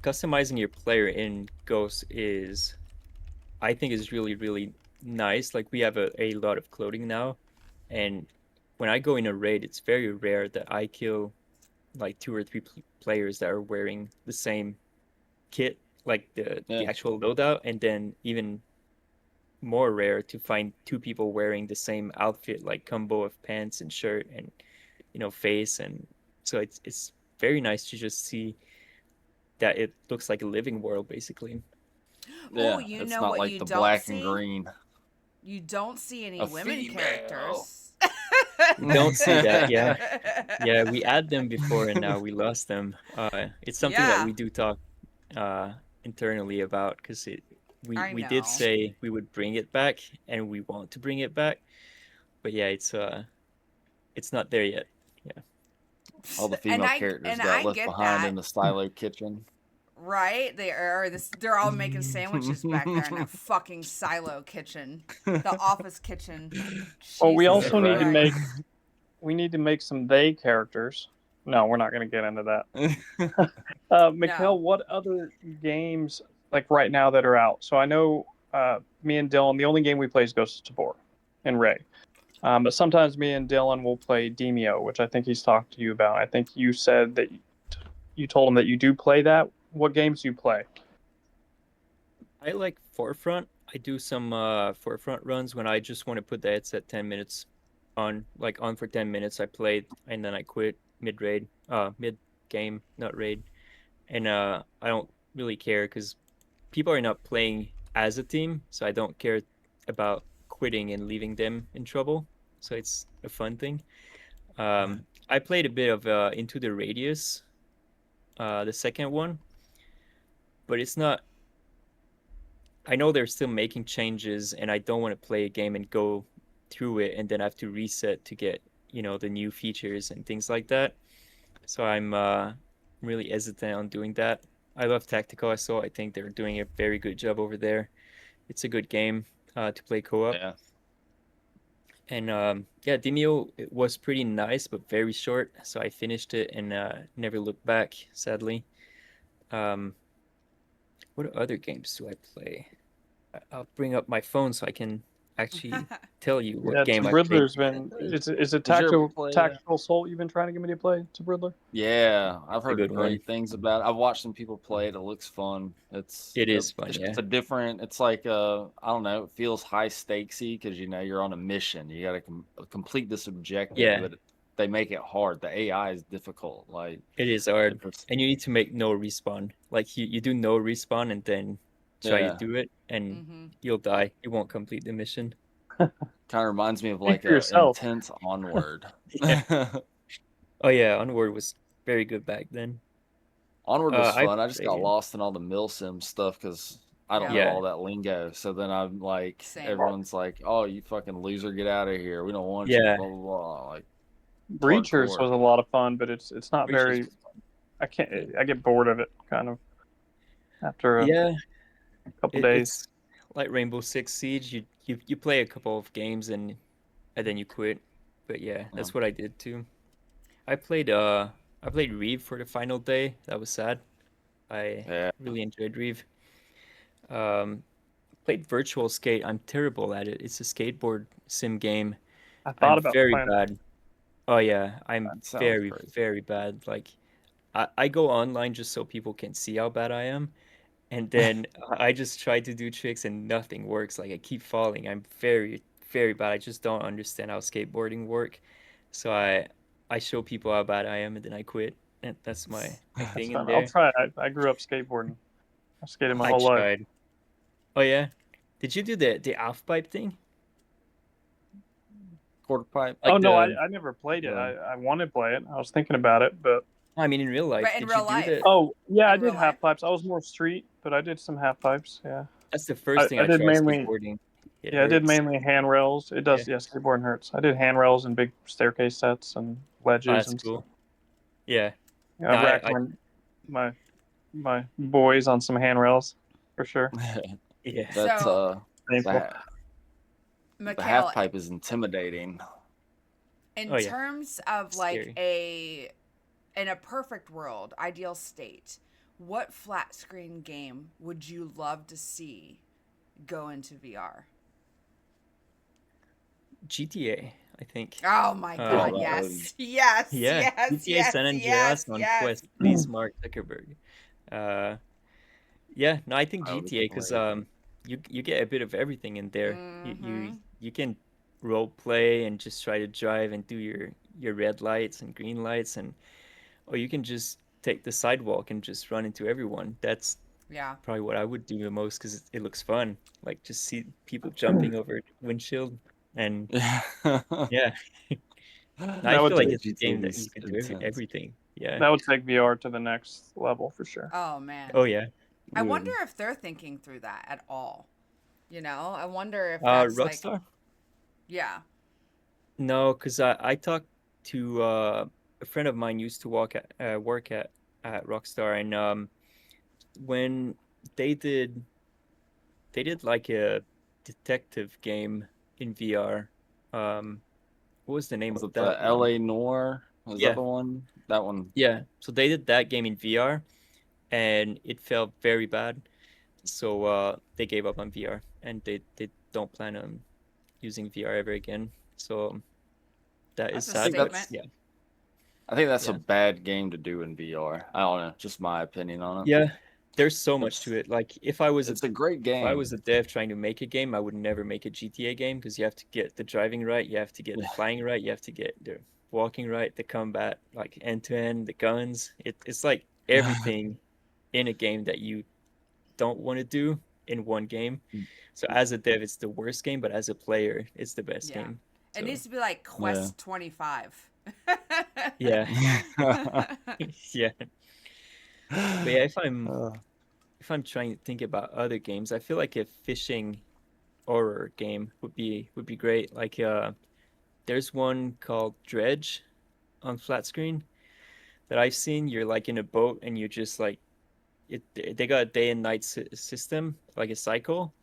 customizing your player in Ghost is I think is really, really nice. Like we have a lot of clothing now, and when I go in a raid, it's very rare that I kill like two or three players that are wearing the same kit, like the Yeah, actual loadout, and then even more rare to find two people wearing the same outfit, like combo of pants and shirt and face, and so it's very nice to just see that it looks like a living world basically. Oh, yeah, you it's know not what like you the don't black and see? green. You don't see any A women female. characters. We don't see that, yeah. Yeah, we had them before and now we lost them. It's something that Yeah, we do talk uh, internally about because I we did know. say we would bring it back and we want to bring it back, but yeah, it's not there yet. Yeah, All the And female characters got I left get behind that. in the silo kitchen. Right? They're all making sandwiches back there in that fucking silo kitchen. The office kitchen. Well, we Jesus also need to Right. make Christ. some they characters. No, we're not going to get into that. No. Mikaël, what other games like right now that are out? So I know me and Dylan, the only game we play is Ghost of Tabor and Ray. But sometimes me and Dylan will play Demio, which I think he's talked to you about. I think you said that you told him that you do play that. What games do you play? I like Forefront. I do some Forefront runs when I just want to put the headset 10 minutes on, like on for 10 minutes. I played and then I quit mid raid, mid game, not raid, and I don't really care because people are not playing as a team, so I don't care about quitting and leaving them in trouble. So it's a fun thing. I played a bit of Into the Radius, the second one, but it's not. I know they're still making changes, and I don't want to play a game and go through it and then have to reset to get the new features and things like that. So I'm really hesitant on doing that. I love Tactical Assault. I think they're doing a very good job over there. It's a good game to play co-op. Yeah. And yeah, Demio, it was pretty nice, but very short. So I finished it and never looked back, sadly. What other games do I play? I'll bring up my phone so I can actually tell you what Yeah, game I played. Tabridler's been. Is it Did you ever play, tactical assault you've been trying to get me to play? Tabridler. Yeah, I've a heard good great one. things about it. I've watched some people play it. It looks fun. It is fun, yeah. It's a different. It's like I don't know. It feels high stakesy because you're on a mission. You got to complete this objective. Yeah. But they make it hard. The AI is difficult. Like It is hard, and you need to make no respawn. Like you do no respawn and then try to do it, and you'll die. You won't complete the mission. kind of reminds me of like for a yourself. intense Onward. Oh yeah, Onward was very good back then. Onward was I fun. I just got played it. lost in all the milsim stuff because I don't Yeah. know all that lingo. So then I'm like, Same. everyone's like, "Oh, you fucking loser, get out of here. We don't want Yeah. you." Blah blah blah. Like Breachers hardcore. was a lot of fun, but it's not Breachers very. was fun. I can't. I get bored of it kind of after a Yeah, couple days. it's like Rainbow Six Siege. You play a couple of games and then you quit. But yeah, that's what I did too. I played Reeve for the final day. That was sad. I Yeah. really enjoyed Reeve. Played Virtual Skate. I'm terrible at it. It's a skateboard sim game. I thought I'm about very playing. bad. Oh yeah, I'm That sounds very, crazy. very bad. Like I go online just so people can see how bad I am. And then I just try to do tricks and nothing works. Like I keep falling. I'm very, very bad. I just don't understand how skateboarding work. So I show people how bad I am and then I quit. And that's my thing in I'll there. try. I grew up skateboarding. I skated my I whole life. tried. Oh yeah. Did you do the half pipe thing? Quarter pipe. Like Oh no, the I never played it. the- I wanted to play it. I was thinking about it, but I mean in real life. But in Did real you do life. the oh yeah, I In did real half life. pipes. I was more street, but I did some half pipes. Yeah. That's the first thing I I did tried mainly- skateboarding. It Yeah, I did hurts. mainly handrails. It does. Yeah, skateboarding hurts. I did handrails and big staircase sets and ledges Oh, that's and cool. stuff. Yeah. Yeah, No, I racked my boys on some handrails for sure. Yeah. That's So- Painful. the Mikaël, half pipe is intimidating. in Oh, yeah. terms of like Scary. in a perfect world, ideal state, what flat screen game would you love to see go into VR? GTA, I think. Oh my god, wow. yes. Yes. Yeah, Yes. GTA yes, San Andreas yes, on yes. Quest, please, Mark Zuckerberg. Yeah, no, I think That would be GTA because great. you get a bit of everything in there. Mhm. You can role play and just try to drive and do your red lights and green lights or you can just take the sidewalk and just run into everyone. That's Yeah. probably what I would do the most because it looks fun. Like just see people jumping over the windshield and yeah. I would feel like take it's a game that GTA's you can do intense. everything. Yeah. That would take VR to the next level for sure. Oh man. Oh yeah. I wonder if they're thinking through that at all. You know, I wonder if that's Rockstar? like, yeah. No, because I talked to a friend of mine used to work at Rockstar, and when they did like a detective game in VR. What was the name Was of it that the one? LA Noir? Was Yeah. that the one? That one. Yeah, so they did that game in VR, and it felt very bad. So they gave up on VR, and they don't plan on using VR ever again. So that is That's a sad. But statement. yeah, I think that's Yeah. a bad game to do in VR. I don't know, just my opinion on it. yeah. There's so much to it. Like if I was It's a great game. if I was a dev trying to make a game, I would never make a GTA game because you have to get the driving right, you have to get the flying right, you have to get the walking right, the combat, like end to end, the guns. It's like everything in a game that you don't want to do in one game. Mm. So as a dev, it's the worst game, but as a player, it's the best Yeah. game. It So needs to be like Yeah. Quest 25. yeah, yeah. But yeah, Uh, if I'm trying to think about other games, I feel like a fishing horror game would be great. Like there's one called Dredge on flat screen that I've seen. You're like in a boat and you just like it. They got a day and night system, like a cycle,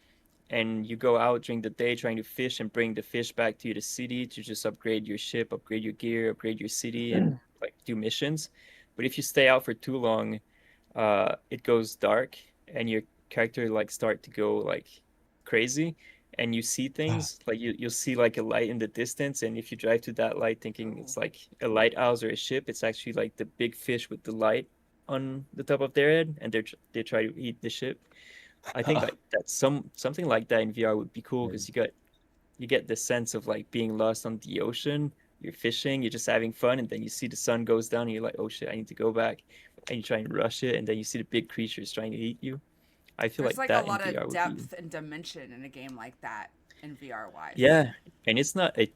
and you go out during the day trying to fish and bring the fish back to the city to just upgrade your ship, upgrade your gear, upgrade your city, and like do missions. But if you stay out for too long, it goes dark and your character like start to go like crazy and you see things like you'll see like a light in the distance, and if you drive to that light thinking it's like a lighthouse or a ship, it's actually like the big fish with the light on the top of their head, and they try to eat the ship. I think like that's something like that in VR would be cool because you get the sense of like being lost on the ocean. You're fishing, you're just having fun, and then you see the sun goes down, and you're like, "Oh shit, I need to go back," and you try and rush it, and then you see the big creatures trying to eat you. I feel There's like like a that in lot VR of would be depth and dimension in a game like that in VR wise. yeah, and it's not a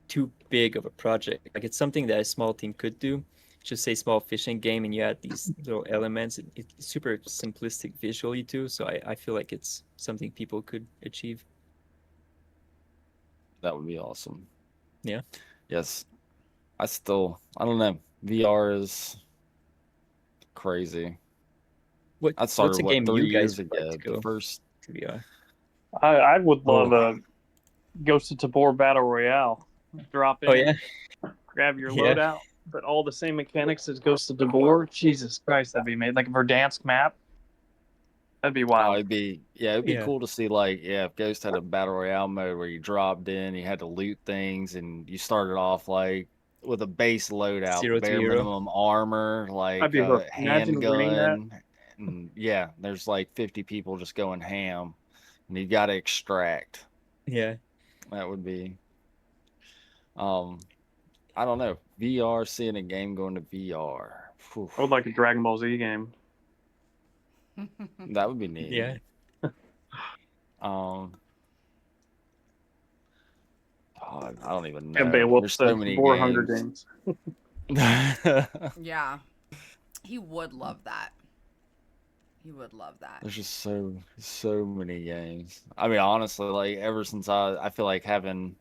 too big of a project. Like it's something that a small team could do. Just say small fishing game, and you add these little elements. It's super simplistic visually too, so I feel like it's something people could achieve. that would be awesome. Yeah. Yes. I don't know. VR is crazy. I What's started a what game you 3 years guys would like ago. to The go first to VR? I would love oh a Ghost of Tabor Battle Royale. Drop Oh in, yeah, grab your yeah, loadout, but all the same mechanics as Ghost of Tabor. Jesus Christ, that'd be made like a Verdansk map. That'd be oh wild. it'd be yeah. cool to see like if Ghost had a battle royale mode where you dropped in, you had to loot things, and you started off like with a base loadout, 0 to hero. bare minimum armor, I'd like be a hooked. Imagine winning that. handgun, and yeah, there's like 50 people just going ham, and you got to extract. Yeah. That would be um I don't know, VR, seeing a game going to VR. Phew, I would like a Dragon Ball Z game. that would be neat. Yeah. Um, God, I don't even And know. Beowulf There's so the many Tabor Hunger games. Games. Yeah. He would love that. He would love that. There's just so many games. I mean, honestly, like ever since I feel like having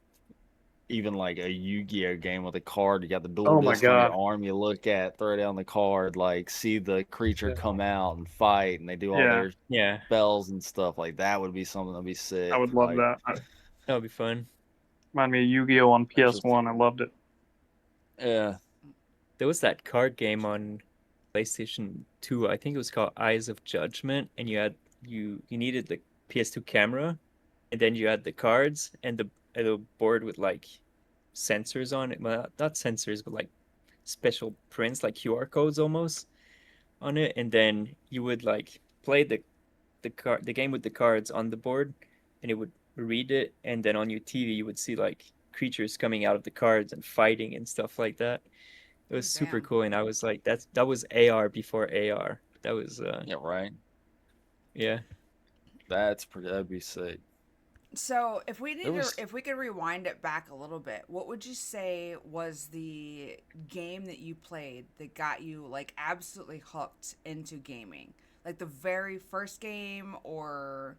even like a Yu-Gi-Oh game with a card, you got the dual Oh my disc on your god. arm, you look at, throw down the card, like see the creature Yeah. come out and fight, and they do all Yeah, their Yeah. spells and stuff. Like that would be something that'd be I sick. would love Like that. That would be fun. Remind me of Yu-Gi-Oh on there's just PS1. I loved it. yeah. There was that card game on PlayStation 2. I think it was called Eyes of Judgment, and you needed the PS2 camera, and then you had the cards and the board with like sensors on it. Well, not sensors, but like special prints, like QR codes almost on it, and then you would like play the game with the cards on the board, and it would read it, and then on your TV you would see like creatures coming out of the cards and fighting and stuff like that. It was Oh, super damn. cool, and I was like, that was AR before AR. That was Yeah, right. yeah. That'd be sick. So, There was if we could rewind it back a little bit, what would you say was the game that you played that got you like absolutely hooked into gaming? Like the very first game or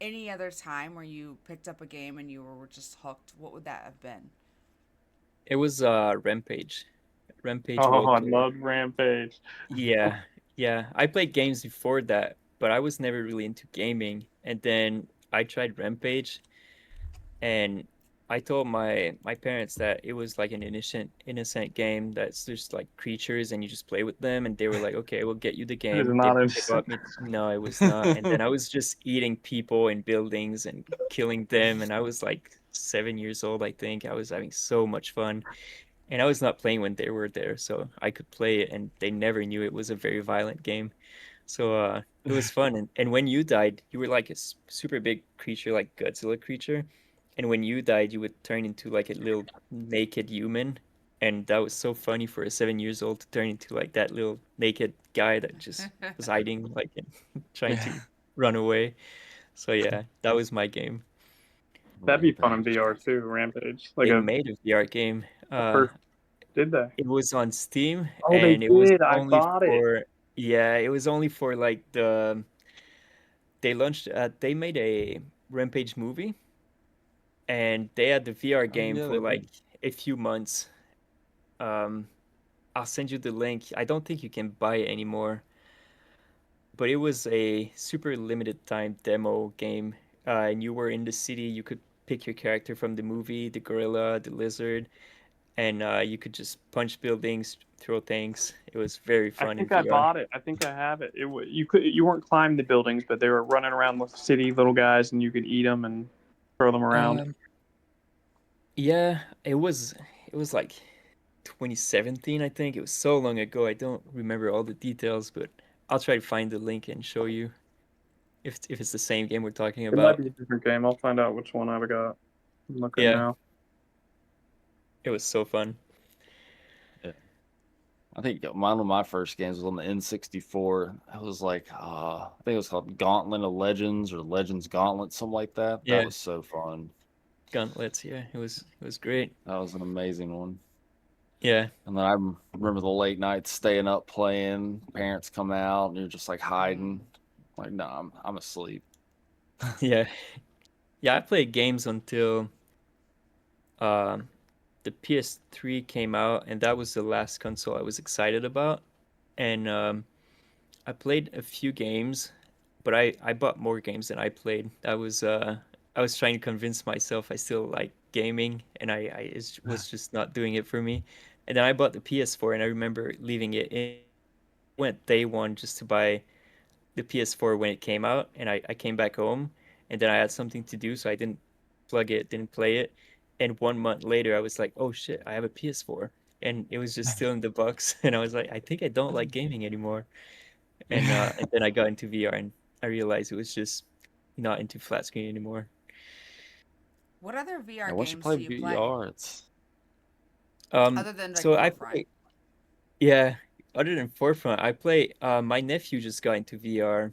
any other time where you picked up a game and you were just hooked? What would that have been? It was Rampage. Rampage Oh, I World Tour. loved Rampage. Yeah. Yeah. I played games before that, but I was never really into gaming. And then I tried Rampage, and I told my parents that it was like an innocent game that's just like creatures and you just play with them, and they were like, "Okay, we'll get you the It is game." not They innocent. bought me. No, it was not. And then I was just eating people in buildings and killing them, and I was like 7 years old, I think. I was having so much fun, and I was not playing when they were there, so I could play it, and they never knew it was a very violent game. So it was fun, and when you died, you were like a super big creature, like Godzilla creature, and when you died, you would turn into like a little naked human, and that was so funny for a 7 years old to turn into like that little naked guy that just was hiding, like and trying to run away. So yeah, that was my game. That'd be fun in Rampage. VR too. Rampage, They made a VR game. first, did they? It was on Steam, Oh, they and it was did. I only bought it. for yeah, it was only for like they launched they made a Rampage movie, and they had the VR Oh, game yeah, for they like did. a few months. Um, I'll send you the link. I don't think you can buy it anymore, but it was a super limited time demo game. And you were in the city. You could pick your character from the movie, the gorilla, the lizard, and you could just punch buildings, throw things. It was very I fun in think I VR. bought it. I think I have it. You weren't climbing the buildings, but they were running around with city little guys, and you could eat them and throw them around. Um, yeah, it was like 2017, I think. It was so long ago. I don't remember all the details, but I'll try to find the link and show you if it's the same game we're talking It might about. be a different game. I'll find out which one I've got. I'm looking Yeah, now. it was so fun. Yeah. I think one of my first games was on the N64. It was like, I think it was called Gauntlet of Legends or Legends Gauntlet, something like that. That Yeah, was so fun. gauntlets. Yeah, it was great. That was an amazing one. Yeah, And then I remember the late nights staying up playing. Parents come out and you're just like hiding. Like, no, I'm asleep. yeah, yeah. I played games until um the PS3 came out, and that was the last console I was excited about. And I played a few games, but I bought more games than I played. I was trying to convince myself I still like gaming, and was just not doing it for me. And then I bought the PS4, and I remember leaving it in. Went day one just to buy the PS4 when it came out, and I came back home, and then I had something to do, so I didn't plug it, didn't play it. And 1 month later, I was like, oh shit, I have a PS4. And it was just still in the box, and I was like, I think I don't like gaming anymore. And then I got into VR, and I realized it was just not into flat screen anymore. What other VR And once you games play do you play VR, it's other than like So I Forefront? play, yeah. Other than Forefront, I play. My nephew just got into VR,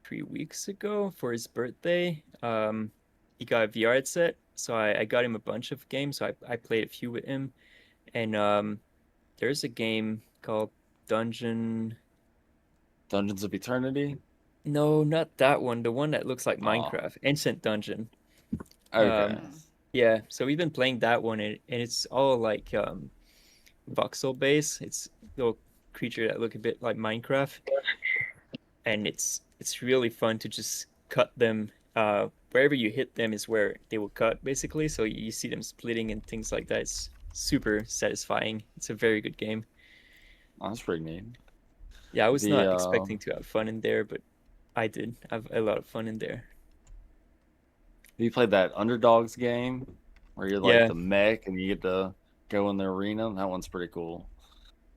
3 weeks ago for his birthday. He got a VR headset, so I got him a bunch of games. So I played a few with him, and there's a game called Dungeon. Dungeons of Eternity. No, not that one. The one that looks like Oh, Minecraft, Ancient Dungeon. okay. Um, yeah. So we've been playing that one, and it's all like voxel base. It's little creature that look a bit like Minecraft, and it's really fun to just cut them. Wherever you hit them is where they will cut, basically. So you see them splitting and things like that. It's super satisfying. It's a very good game. Oh, that's pretty neat. Yeah, I was The not expecting to have fun in there, but I did have a lot of fun in there. you played that Underdogs game where you're like Yeah, the mech and you get to go in the arena? That one's pretty cool.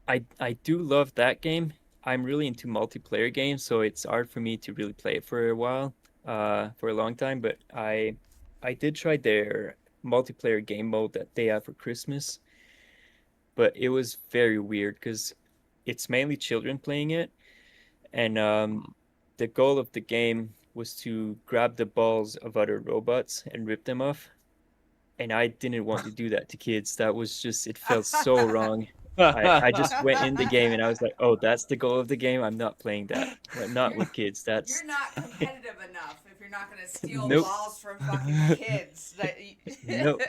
I do love that game. I'm really into multiplayer games, so it's hard for me to really play it for a while, for a long time. But I did try their multiplayer game mode that they have for Christmas, but it was very weird because it's mainly children playing it, and the goal of the game was to grab the balls of other robots and rip them off. And I didn't want to do that to kids. That was just it felt so wrong. I just went in the game and I was like, oh, that's the goal of the game. I'm not playing that. Not with kids. You're That's not competitive enough if you're not going to steal nope, balls from fucking kids. nope.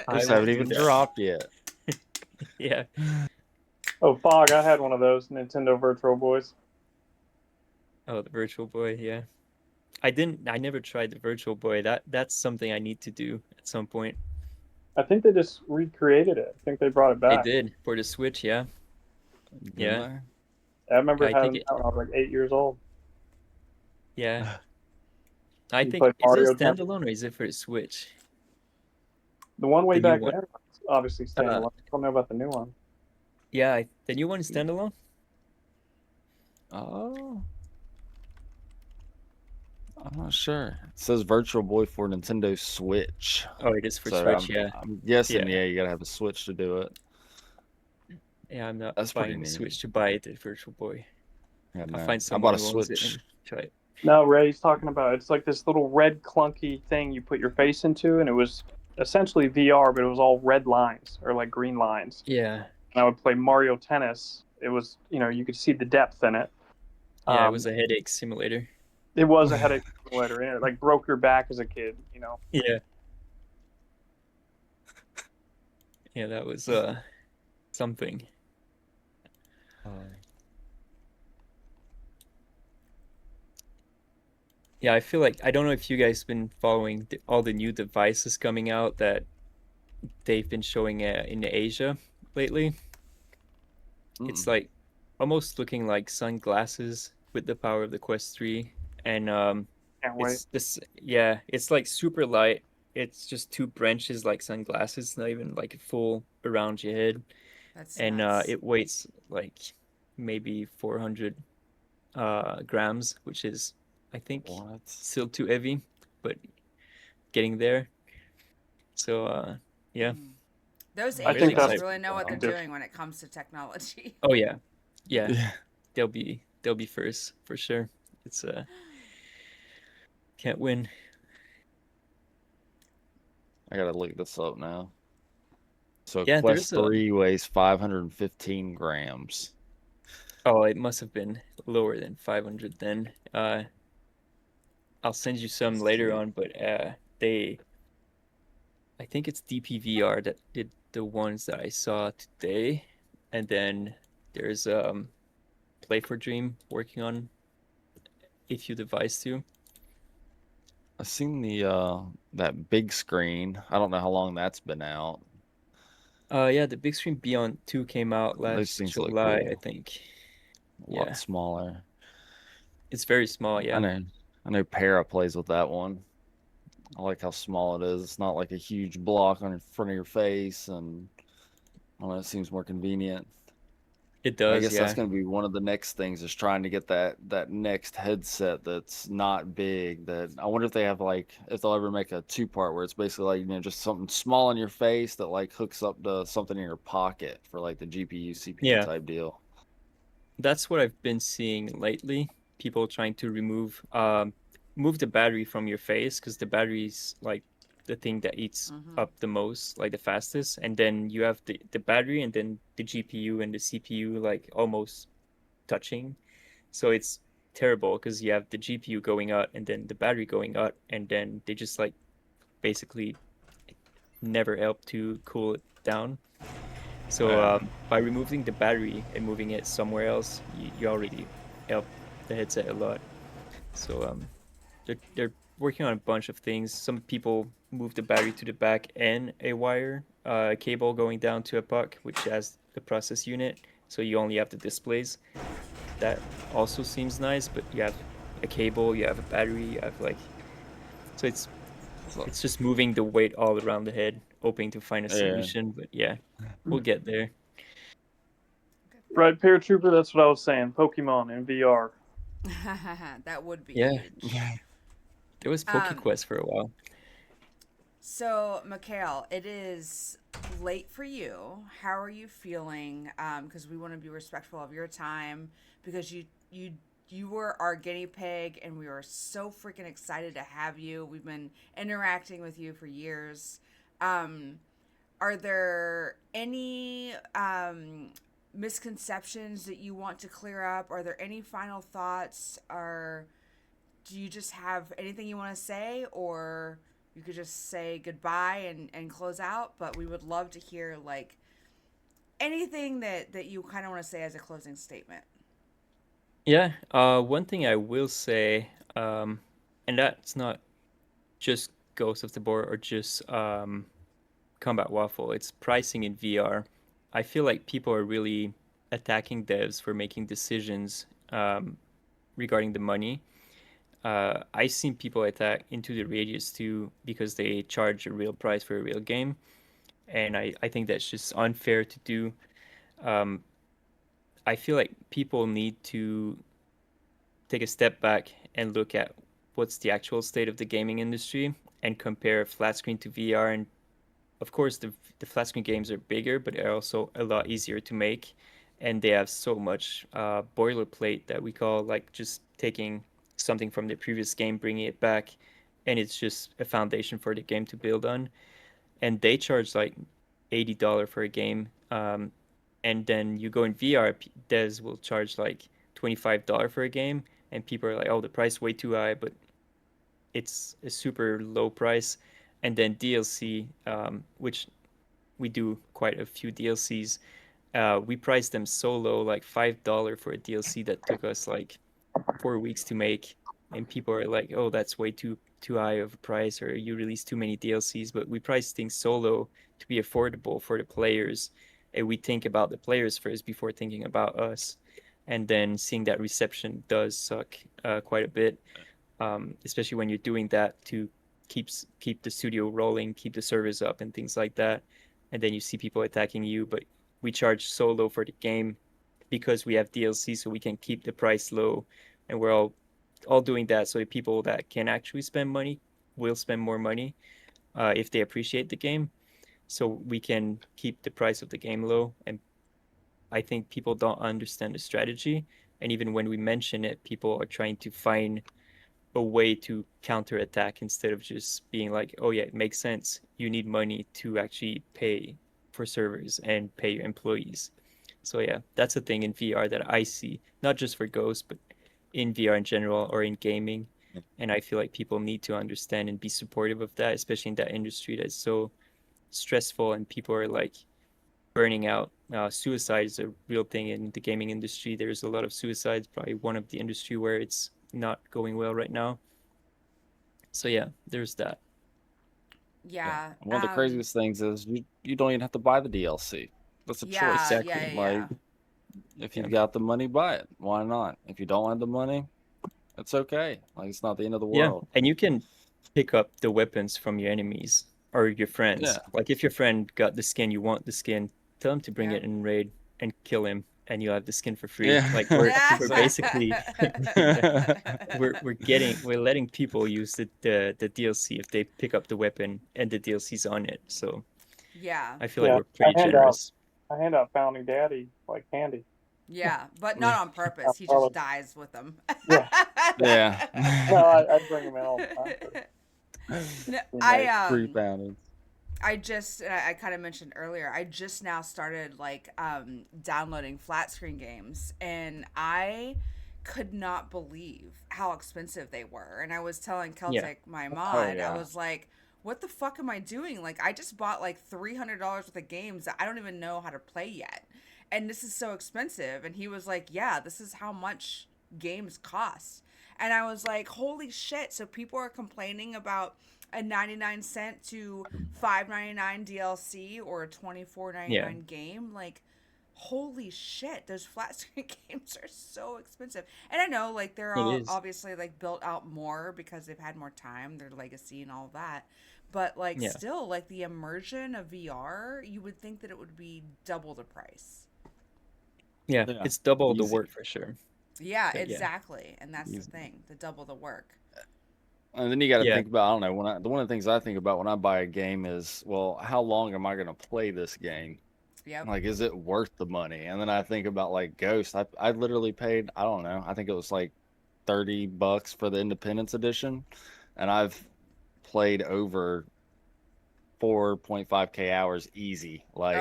I Those won't haven't do even that. dropped yet. Yeah. Oh, Fog! I had one of those Nintendo Virtual Boys. Oh, the Virtual Boy. Yeah. I never tried the Virtual Boy. That's something I need to do at some point. I think they just recreated it. I think they brought it They back. did for the Switch. Yeah. Didn't Yeah. I remember I think having it. that when I was like 8 years old. Yeah. I You think played is it Mario Tennis. standalone or is it for the Switch? The one way The new back one. then was obviously Uh, standalone. I don't know about the new one. yeah. The new one is standalone. Oh, I'm not sure. It says Virtual Boy for Nintendo Switch. Oh, it is for So Switch. Yeah. I'm guessing, Yeah. yeah, you gotta have a Switch to do it. Yeah. I'm not That's pretty buying the neat. Switch to buy it, the Virtual Boy. Yeah, I'll no. find I bought someone a who owns it Switch. and try it. No, Ray's talking about it's like this little red clunky thing you put your face into, and it was essentially VR, but it was all red lines or like green lines. Yeah. And I would play Mario Tennis. It was, you could see the depth in it. Yeah, it Um, was a headache simulator. it was a headache simulator, and it like broke your back as a kid. Yeah. Yeah, that was something. Yeah, I feel like I don't know if you guys been following all the new devices coming out that they've been showing in Asia lately. It's like almost looking like sunglasses with the power of the Quest 3, and Can't wait. it's this yeah, it's like super light. It's just two branches like sunglasses, not even like full around your head, That's and nuts. it weighs like maybe 400 grams, which is I think What? still too heavy, but getting there. So yeah, Those I I'm really think Asians that's excited really know what they're different. doing when it comes to technology. Oh yeah, yeah, Yeah. they'll be first for sure. It's can't win. I gotta look this up now. So Yeah, there's Quest 3 weighs 515 grams. oh, it must have been lower than 500 then. I'll send you some Quest later 3. on, but I think it's DPVR that did the ones that I saw today, and then there's Play for Dream working on a few device too. I've seen the that big screen. I don't know how long that's been out. Yeah, the Big Screen Beyond 2 came out Those last things look July, I cool. think. A lot Yeah, smaller. it's very small, I yeah. know. I know Para plays with that one. I like how small it is. It's not like a huge block on in front of your face, and I don't know, it seems more convenient. It I does, guess that's yeah. going to be one of the next things is trying to get that next headset that's not big. That I wonder if they have like if they'll ever make a two part where it's basically like just something small in your face that like hooks up to something in your pocket for like the GPU CPU Yeah, type deal. that's what I've been seeing lately. People trying to move the battery from your face because the battery's like the thing that eats Hmm. up the most, like the fastest. And then you have the battery and then the GPU and the CPU like almost touching. So it's terrible because you have the GPU going out and then the battery going out, and then they just like basically never help to cool it down. So Yeah. by removing the battery and moving it somewhere else, you already help the headset a lot. So they're working on a bunch of things. Some people move the battery to the back and a wire cable going down to a puck, which has the process unit. So you only have the displays. That also seems nice, but you have a cable, you have a battery, you have like so So, it's just moving the weight all around the head, hoping to find a yeah. solution. But yeah, we'll get there. Right, Paratrooper. That's what I was saying. Pokemon in VR. That would be Yeah, huge. there was Um, PokeQuest for a while. so, Mikaël, it is late for you. How are you feeling? Because we want to be respectful of your time because you were our guinea pig, and we were so freaking excited to have you. We've been interacting with you for years. Um, are there any misconceptions that you want to clear up? Are there any final thoughts? Or do you just have anything you want to say? Or you could just say goodbye and close out. But we would love to hear like anything that you kind of want to say as a closing statement. Yeah, one thing I will say, and that's not just Ghost of the Boar or just Combat Waffle, it's pricing in VR. I feel like people are really attacking devs for making decisions regarding the money. I've seen people attack Into the Radius too because they charge a real price for a real game, and I think that's just unfair to do. Um, I feel like people need to take a step back and look at what's the actual state of the gaming industry and compare flat screen to VR. And of course, the flat screen games are bigger, but they're also a lot easier to make, and they have so much boilerplate that we call like just taking something from the previous game, bringing it back, and it's just a foundation for the game to build on. And they charge like $80 for a game, and then you go in VR, devs will charge like $25 for a game, and people are like, "Oh, the price way too high," but it's a super low price. And then DLC, which we do quite a few DLCs. We priced them so low, like $5 for a DLC that took us like 4 weeks to make, and people are like, "Oh, that's way too high of a price," or "You release too many DLCs." But we price things so low to be affordable for the players, and we think about the players first before thinking about us. And then seeing that reception does suck quite a bit, especially when you're doing that to keep the studio rolling, keep the servers up, and things like that. And then you see people attacking you, but we charge so low for the game because we have DLC, so we can keep the price low, and we're all doing that so the people that can actually spend money will spend more money if they appreciate the game. So we can keep the price of the game low, and I think people don't understand the strategy. And even when we mention it, people are trying to find a way to counterattack instead of just being like, "Oh yeah, it makes sense. You need money to actually pay for servers and pay your employees." So yeah, that's a thing in VR that I see, not just for Ghost, but in VR in general or in gaming. And I feel like people need to understand and be supportive of that, especially in that industry that's so stressful and people are like burning out. Suicide is a real thing in the gaming industry. There's a lot of suicides, probably one of the industry where it's not going well right now. So yeah, there's that. Yeah. One of the craziest things is you don't even have to buy the DLC. That's a choice. Yeah, Exactly. yeah. Like, if Yeah. you've got the money, buy it. Why not? If you don't have the money, it's okay. Like, it's not the end of the Yeah, world. and you can pick up the weapons from your enemies or your friends. Yeah. Like if your friend got the skin, you want the skin, tell him to bring Yeah. it in raid and kill him, and you'll have the skin for free. Yeah. Like we're Exactly. basically we're letting people use the DLC if they pick up the weapon and the DLC's on it. So Yeah. I feel like Yeah, we're pretty generous. I hand out Founding Daddy like candy. Yeah, but not on purpose. He Probably. just dies with them. Yeah. Yeah. No, I bring them in all the time. No, Free pounding. I kind of mentioned earlier, I just now started like downloading flat screen games, and I could not believe how expensive they were. And I was telling Celtic, my mod, yeah. I was like, what the fuck am I doing? Like, I just bought like $300 worth of games that I don't even know how to play yet. And this is so expensive. And he was like, yeah, this is how much games cost. And I was like, holy shit. So people are complaining about a 99-cent to $5.99 DLC or a $24.99 game. Like, holy shit, those flat screen games are so expensive. And I know, like, they're all obviously like built out more because they've had more time, their legacy and all that. But like, still, like, the immersion of VR, you would think that it would be double the price. Yeah, it's double the work for sure. Yeah, exactly. And that's the thing, the double the work. And then you got to think about, I don't know, one of the things I think about when I buy a game is, well, how long am I going to play this game? Yep. Like, is it worth the money? And then I think about like Ghost. I literally paid, I don't know, I think it was like $30 for the Independence Edition, and I've played over 4.5K hours easy. Like,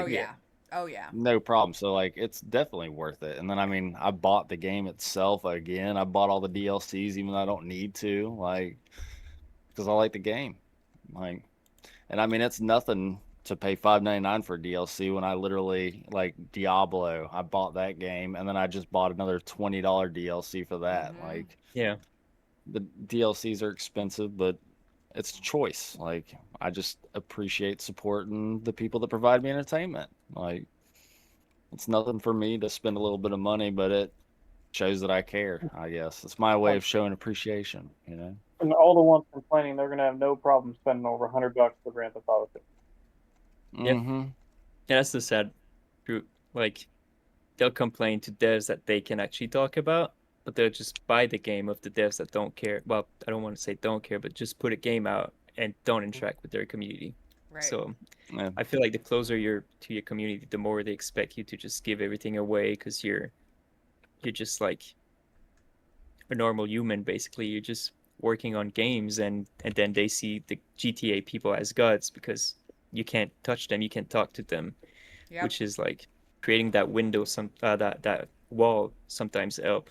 oh yeah, no problem. So like, it's definitely worth it. And then I mean, I bought the game itself again. I bought all the DLCs, even though I don't need to, like, because I like the game. Like, and I mean, it's nothing to pay $5.99 for DLC when I literally, like, Diablo, I bought that game, and then I just bought another $20 DLC for that. Mm-hmm. Like, yeah, the DLCs are expensive, but it's choice. Like, I just appreciate supporting the people that provide me entertainment. Like, it's nothing for me to spend a little bit of money, but it shows that I care, I guess. It's my way of showing appreciation, you know? And all the ones complaining, they're going to have no problem spending over $100 for Grand Theft Auto 6. Mm-hmm. Yeah, that's the sad truth. Like, they'll complain to devs that they can actually talk about, but they'll just buy the game of the devs that don't care. Well, I don't want to say don't care, but just put a game out and don't interact with their community. Right. So I feel like the closer you're to your community, the more they expect you to just give everything away because you're just like a normal human. Basically, you're just working on games, and then they see the GTA people as gods because you can't touch them, you can't talk to them, Yep. which is like creating that window, that wall sometimes help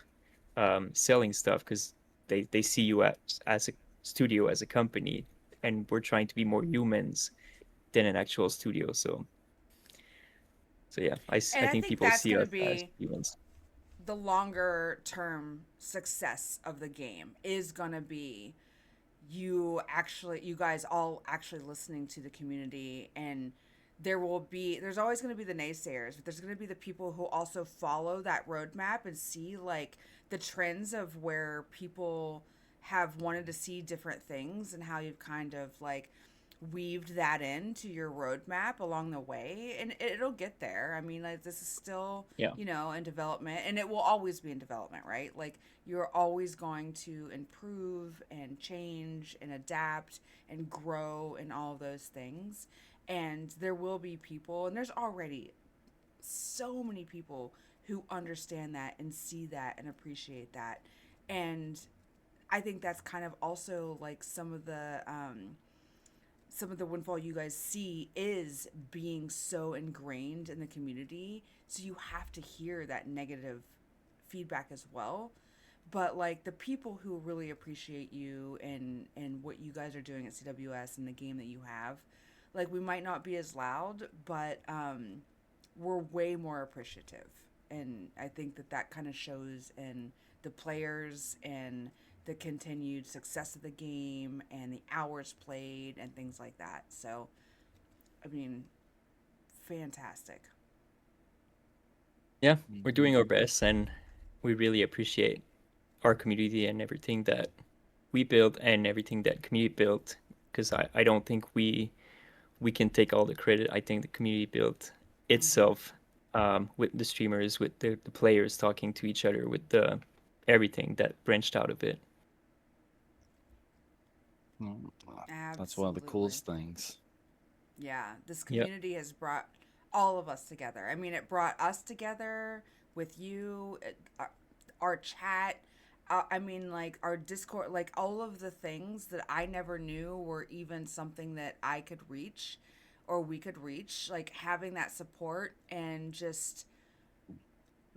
selling stuff because they see you as a studio, as a company, and we're trying to be more humans than an actual studio. So yeah, I And I think think people that's see going to us as be humans. the longer term success of the game is going to be you guys all actually listening to the community, and there's always going to be the naysayers, but there's going to be the people who also follow that roadmap and see like the trends of where people have wanted to see different things and how you've kind of like weaved that into your roadmap along the way, and it'll get there. I mean, like, this is still, Yeah. in development, and it will always be in development, right? Like, you're always going to improve and change and adapt and grow and all of those things. And there will be people, and there's already so many people who understand that and see that and appreciate that. And I think that's kind of also like some of the windfall you guys see is being so ingrained in the community, so you have to hear that negative feedback as well. But like the people who really appreciate you and what you guys are doing at CWS and the game that you have, like, we might not be as loud, but we're way more appreciative. And I think that kind of shows in the players and the continued success of the game and the hours played and things like that. So, I mean, fantastic. Yeah, we're doing our best, and we really appreciate our community and everything that we built and everything that community built. Because I don't think we can take all the credit. I think the community built Mm-hmm. itself, with the streamers, with the players talking to each other, with the everything that branched out of it. Mm, That's one of the Absolutely. coolest things. Yeah, this Yeah, community has brought all of us together. I mean, it brought us together with you, our chat. I mean, like our Discord, like all of the things that I never knew were even something that I could reach or we could reach. Like having that support and just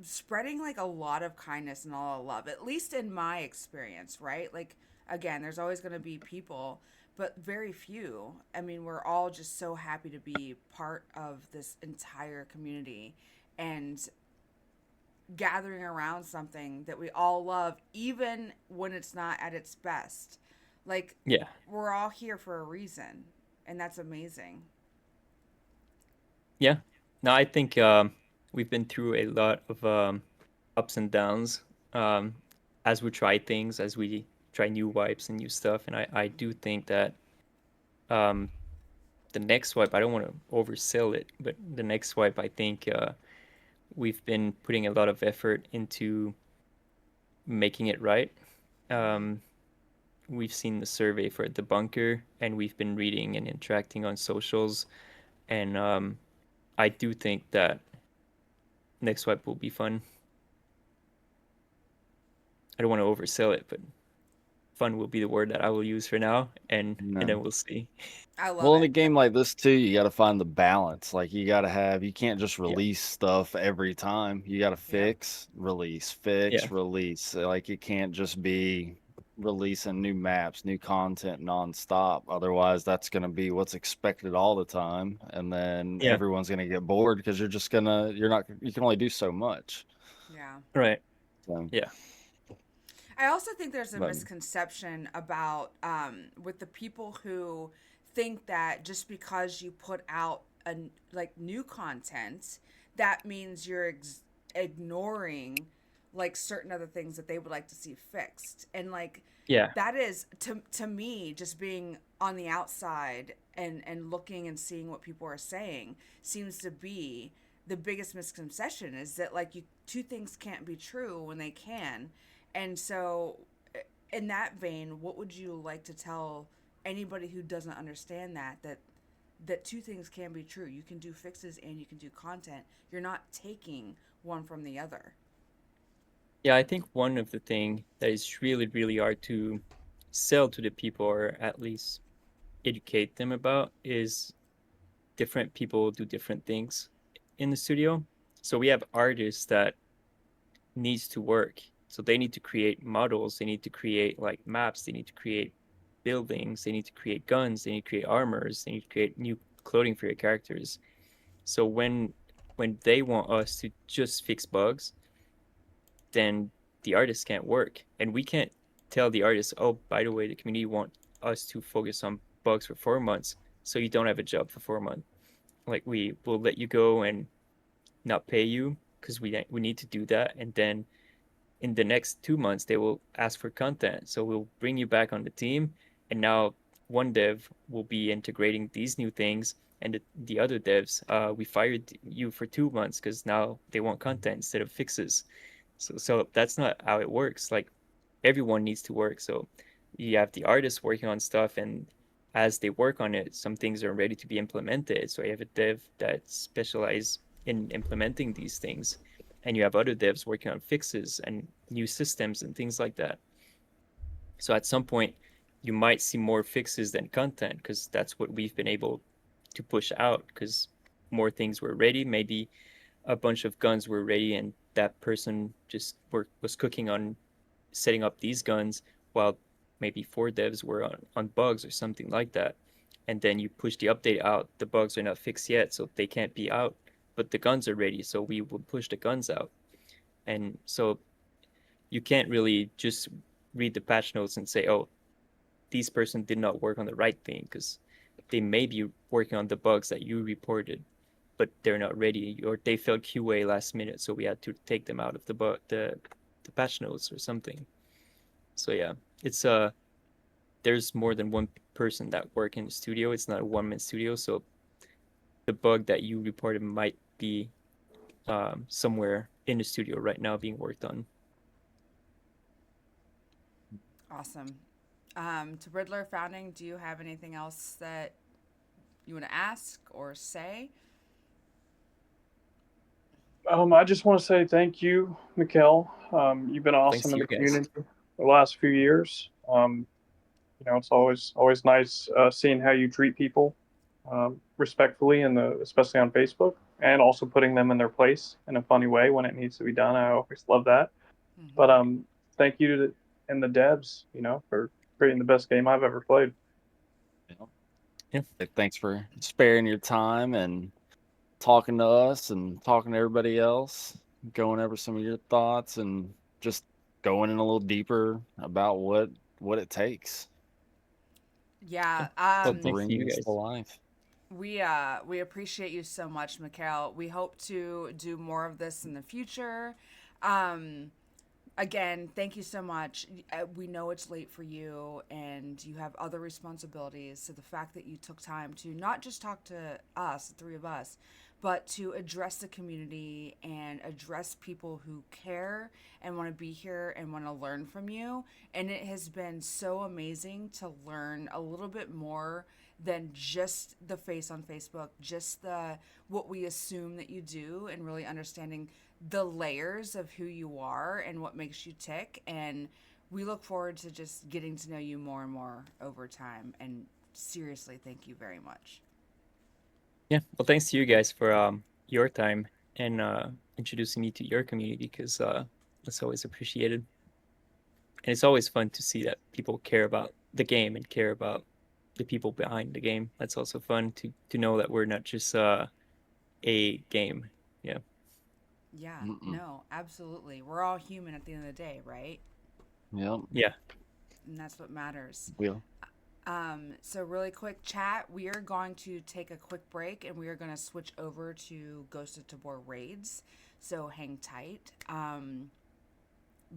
spreading like a lot of kindness and all of love, at least in my experience, right? Like, again, there's always going to be people, but very few. I mean, we're all just so happy to be part of this entire community and gathering around something that we all love, even when it's not at its best. Like, yeah, we're all here for a reason, and that's amazing. yeah. No, I think we've been through a lot of ups and downs, um, as we try things, as we try new wipes and new stuff, and I do think that um, the next swipe, I don't want to oversell it, but the next swipe, I think we've been putting a lot of effort into making it right. Mm-hmm. Um, we've seen the survey for the bunker, and we've been reading and interacting on socials, and I do think that next swipe will be fun. I don't want to oversell it, but fun will be the word that I will use for now, and then No. we'll see. I love Well, in a it. game like this too, you got to find the balance. Like you can't just Yeah, release stuff every time. You got to Yep. yeah, fix, release. Like it can't just be releasing new maps, new content nonstop. Otherwise, that's going to be what's expected all the time, and then yeah, everyone's going to get bored because you can only do so much. Yeah. right, So, yeah, I also think there's a but misconception about with the people who think that just because you put out like new content, that means you're ignoring like certain other things that they would like to see fixed. And like yeah, that is to me, just being on the outside and looking and seeing what people are saying, seems to be the biggest misconception, is that like you two things can't be true when they can. And so, in that vein, what would you like to tell anybody who doesn't understand that two things can be true? You can do fixes and you can do content. You're not taking one from the other. Yeah, I think one of the thing that is really, really hard to sell to the people or at least educate them about is different people do different things in the studio. So we have artists that needs to work. So they need to create models, they need to create like maps, they need to create buildings, they need to create guns, they need to create armors, they need to create new clothing for your characters. So when they want us to just fix bugs, then the artist can't work. And we can't tell the artist, oh, by the way, the community want us to focus on bugs for 4 months, so you don't have a job for 4 months. Like we will let you go and not pay you because we need to do that. And then in the next 2 months, they will ask for content. So we'll bring you back on the team. And now one dev will be integrating these new things. And the other devs, we fired you for 2 months because now they want content instead of fixes. So that's not how it works. Like everyone needs to work. So you have the artists working on stuff, and as they work on it, some things are ready to be implemented. So you have a dev that specializes in implementing these things, and you have other devs working on fixes and new systems and things like that. So at some point, you might see more fixes than content because that's what we've been able to push out because more things were ready. Maybe a bunch of guns were ready, and that person just was cooking on setting up these guns while maybe 4 devs were on bugs or something like that. And then you push the update out, the bugs are not fixed yet, so they can't be out, but the guns are ready, so we will push the guns out. And so you can't really just read the patch notes and say, oh, this person did not work on the right thing, because they may be working on the bugs that you reported, but they're not ready, or they failed QA last minute, so we had to take them out of the patch notes or something. So yeah, it's there's more than one person that work in the studio. It's not a one-man studio, so the bug that you reported might be somewhere in the studio right now being worked on. Awesome. To Riddler Founding, do you have anything else that you want to ask or say? I just want to say thank you, Mikaël. You've been Thanks awesome to in you the guys. community the last few years. It's always nice seeing how you treat people respectfully, especially on Facebook, and also putting them in their place in a funny way when it needs to be done. I always love that. But Mm-hmm. thank you and the devs, for creating the best game I've ever played. Yeah. Yeah. Thanks for sparing your time and talking to us and talking to everybody else, going over some of your thoughts and just going in a little deeper about what it takes Yeah. Well, to thanks to bring you this to guys. life. We appreciate you so much, Mikaël. We hope to do more of this in the future. Um, Again, thank you so much. We know it's late for you and you have other responsibilities. So the fact that you took time to not just talk to us, the three of us, but to address the community and address people who care and want to be here and want to learn from you. And it has been so amazing to learn a little bit more than just the face on Facebook, just the what we assume that you do, and really understanding the layers of who you are and what makes you tick. And we look forward to just getting to know you more and more over time. And seriously, thank you very much. Yeah. Well, thanks to you guys for your time and introducing me to your community because that's always appreciated. And it's always fun to see that people care about the game and care about the people behind the game. That's also fun to know that we're not just a game. Yeah. Yeah, Mm-mm. no, absolutely. We're all human at the end of the day, right? Yep. Yeah. And that's what matters. We'll. So really quick chat. We are going to take a quick break and we are going to switch over to Ghost of Tabor raids. So hang tight.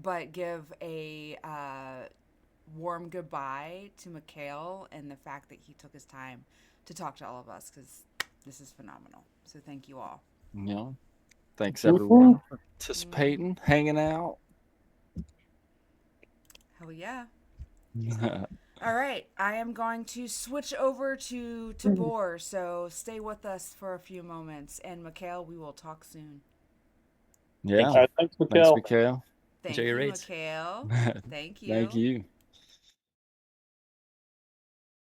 But give a warm goodbye to Mikaël and the fact that he took his time to talk to all of us because this is phenomenal. So thank you all. Yeah. Thanks Woohoo. everyone for participating, hanging out. Hell yeah. All right, I am going to switch over to Tabor, so stay with us for a few moments. And Mikaël, we will talk soon. Thank Yeah. you. Thanks, Thanks, Mikaël. Mikael. Thank Enjoy your you, raids. Mikaël. Thank you. Thank you.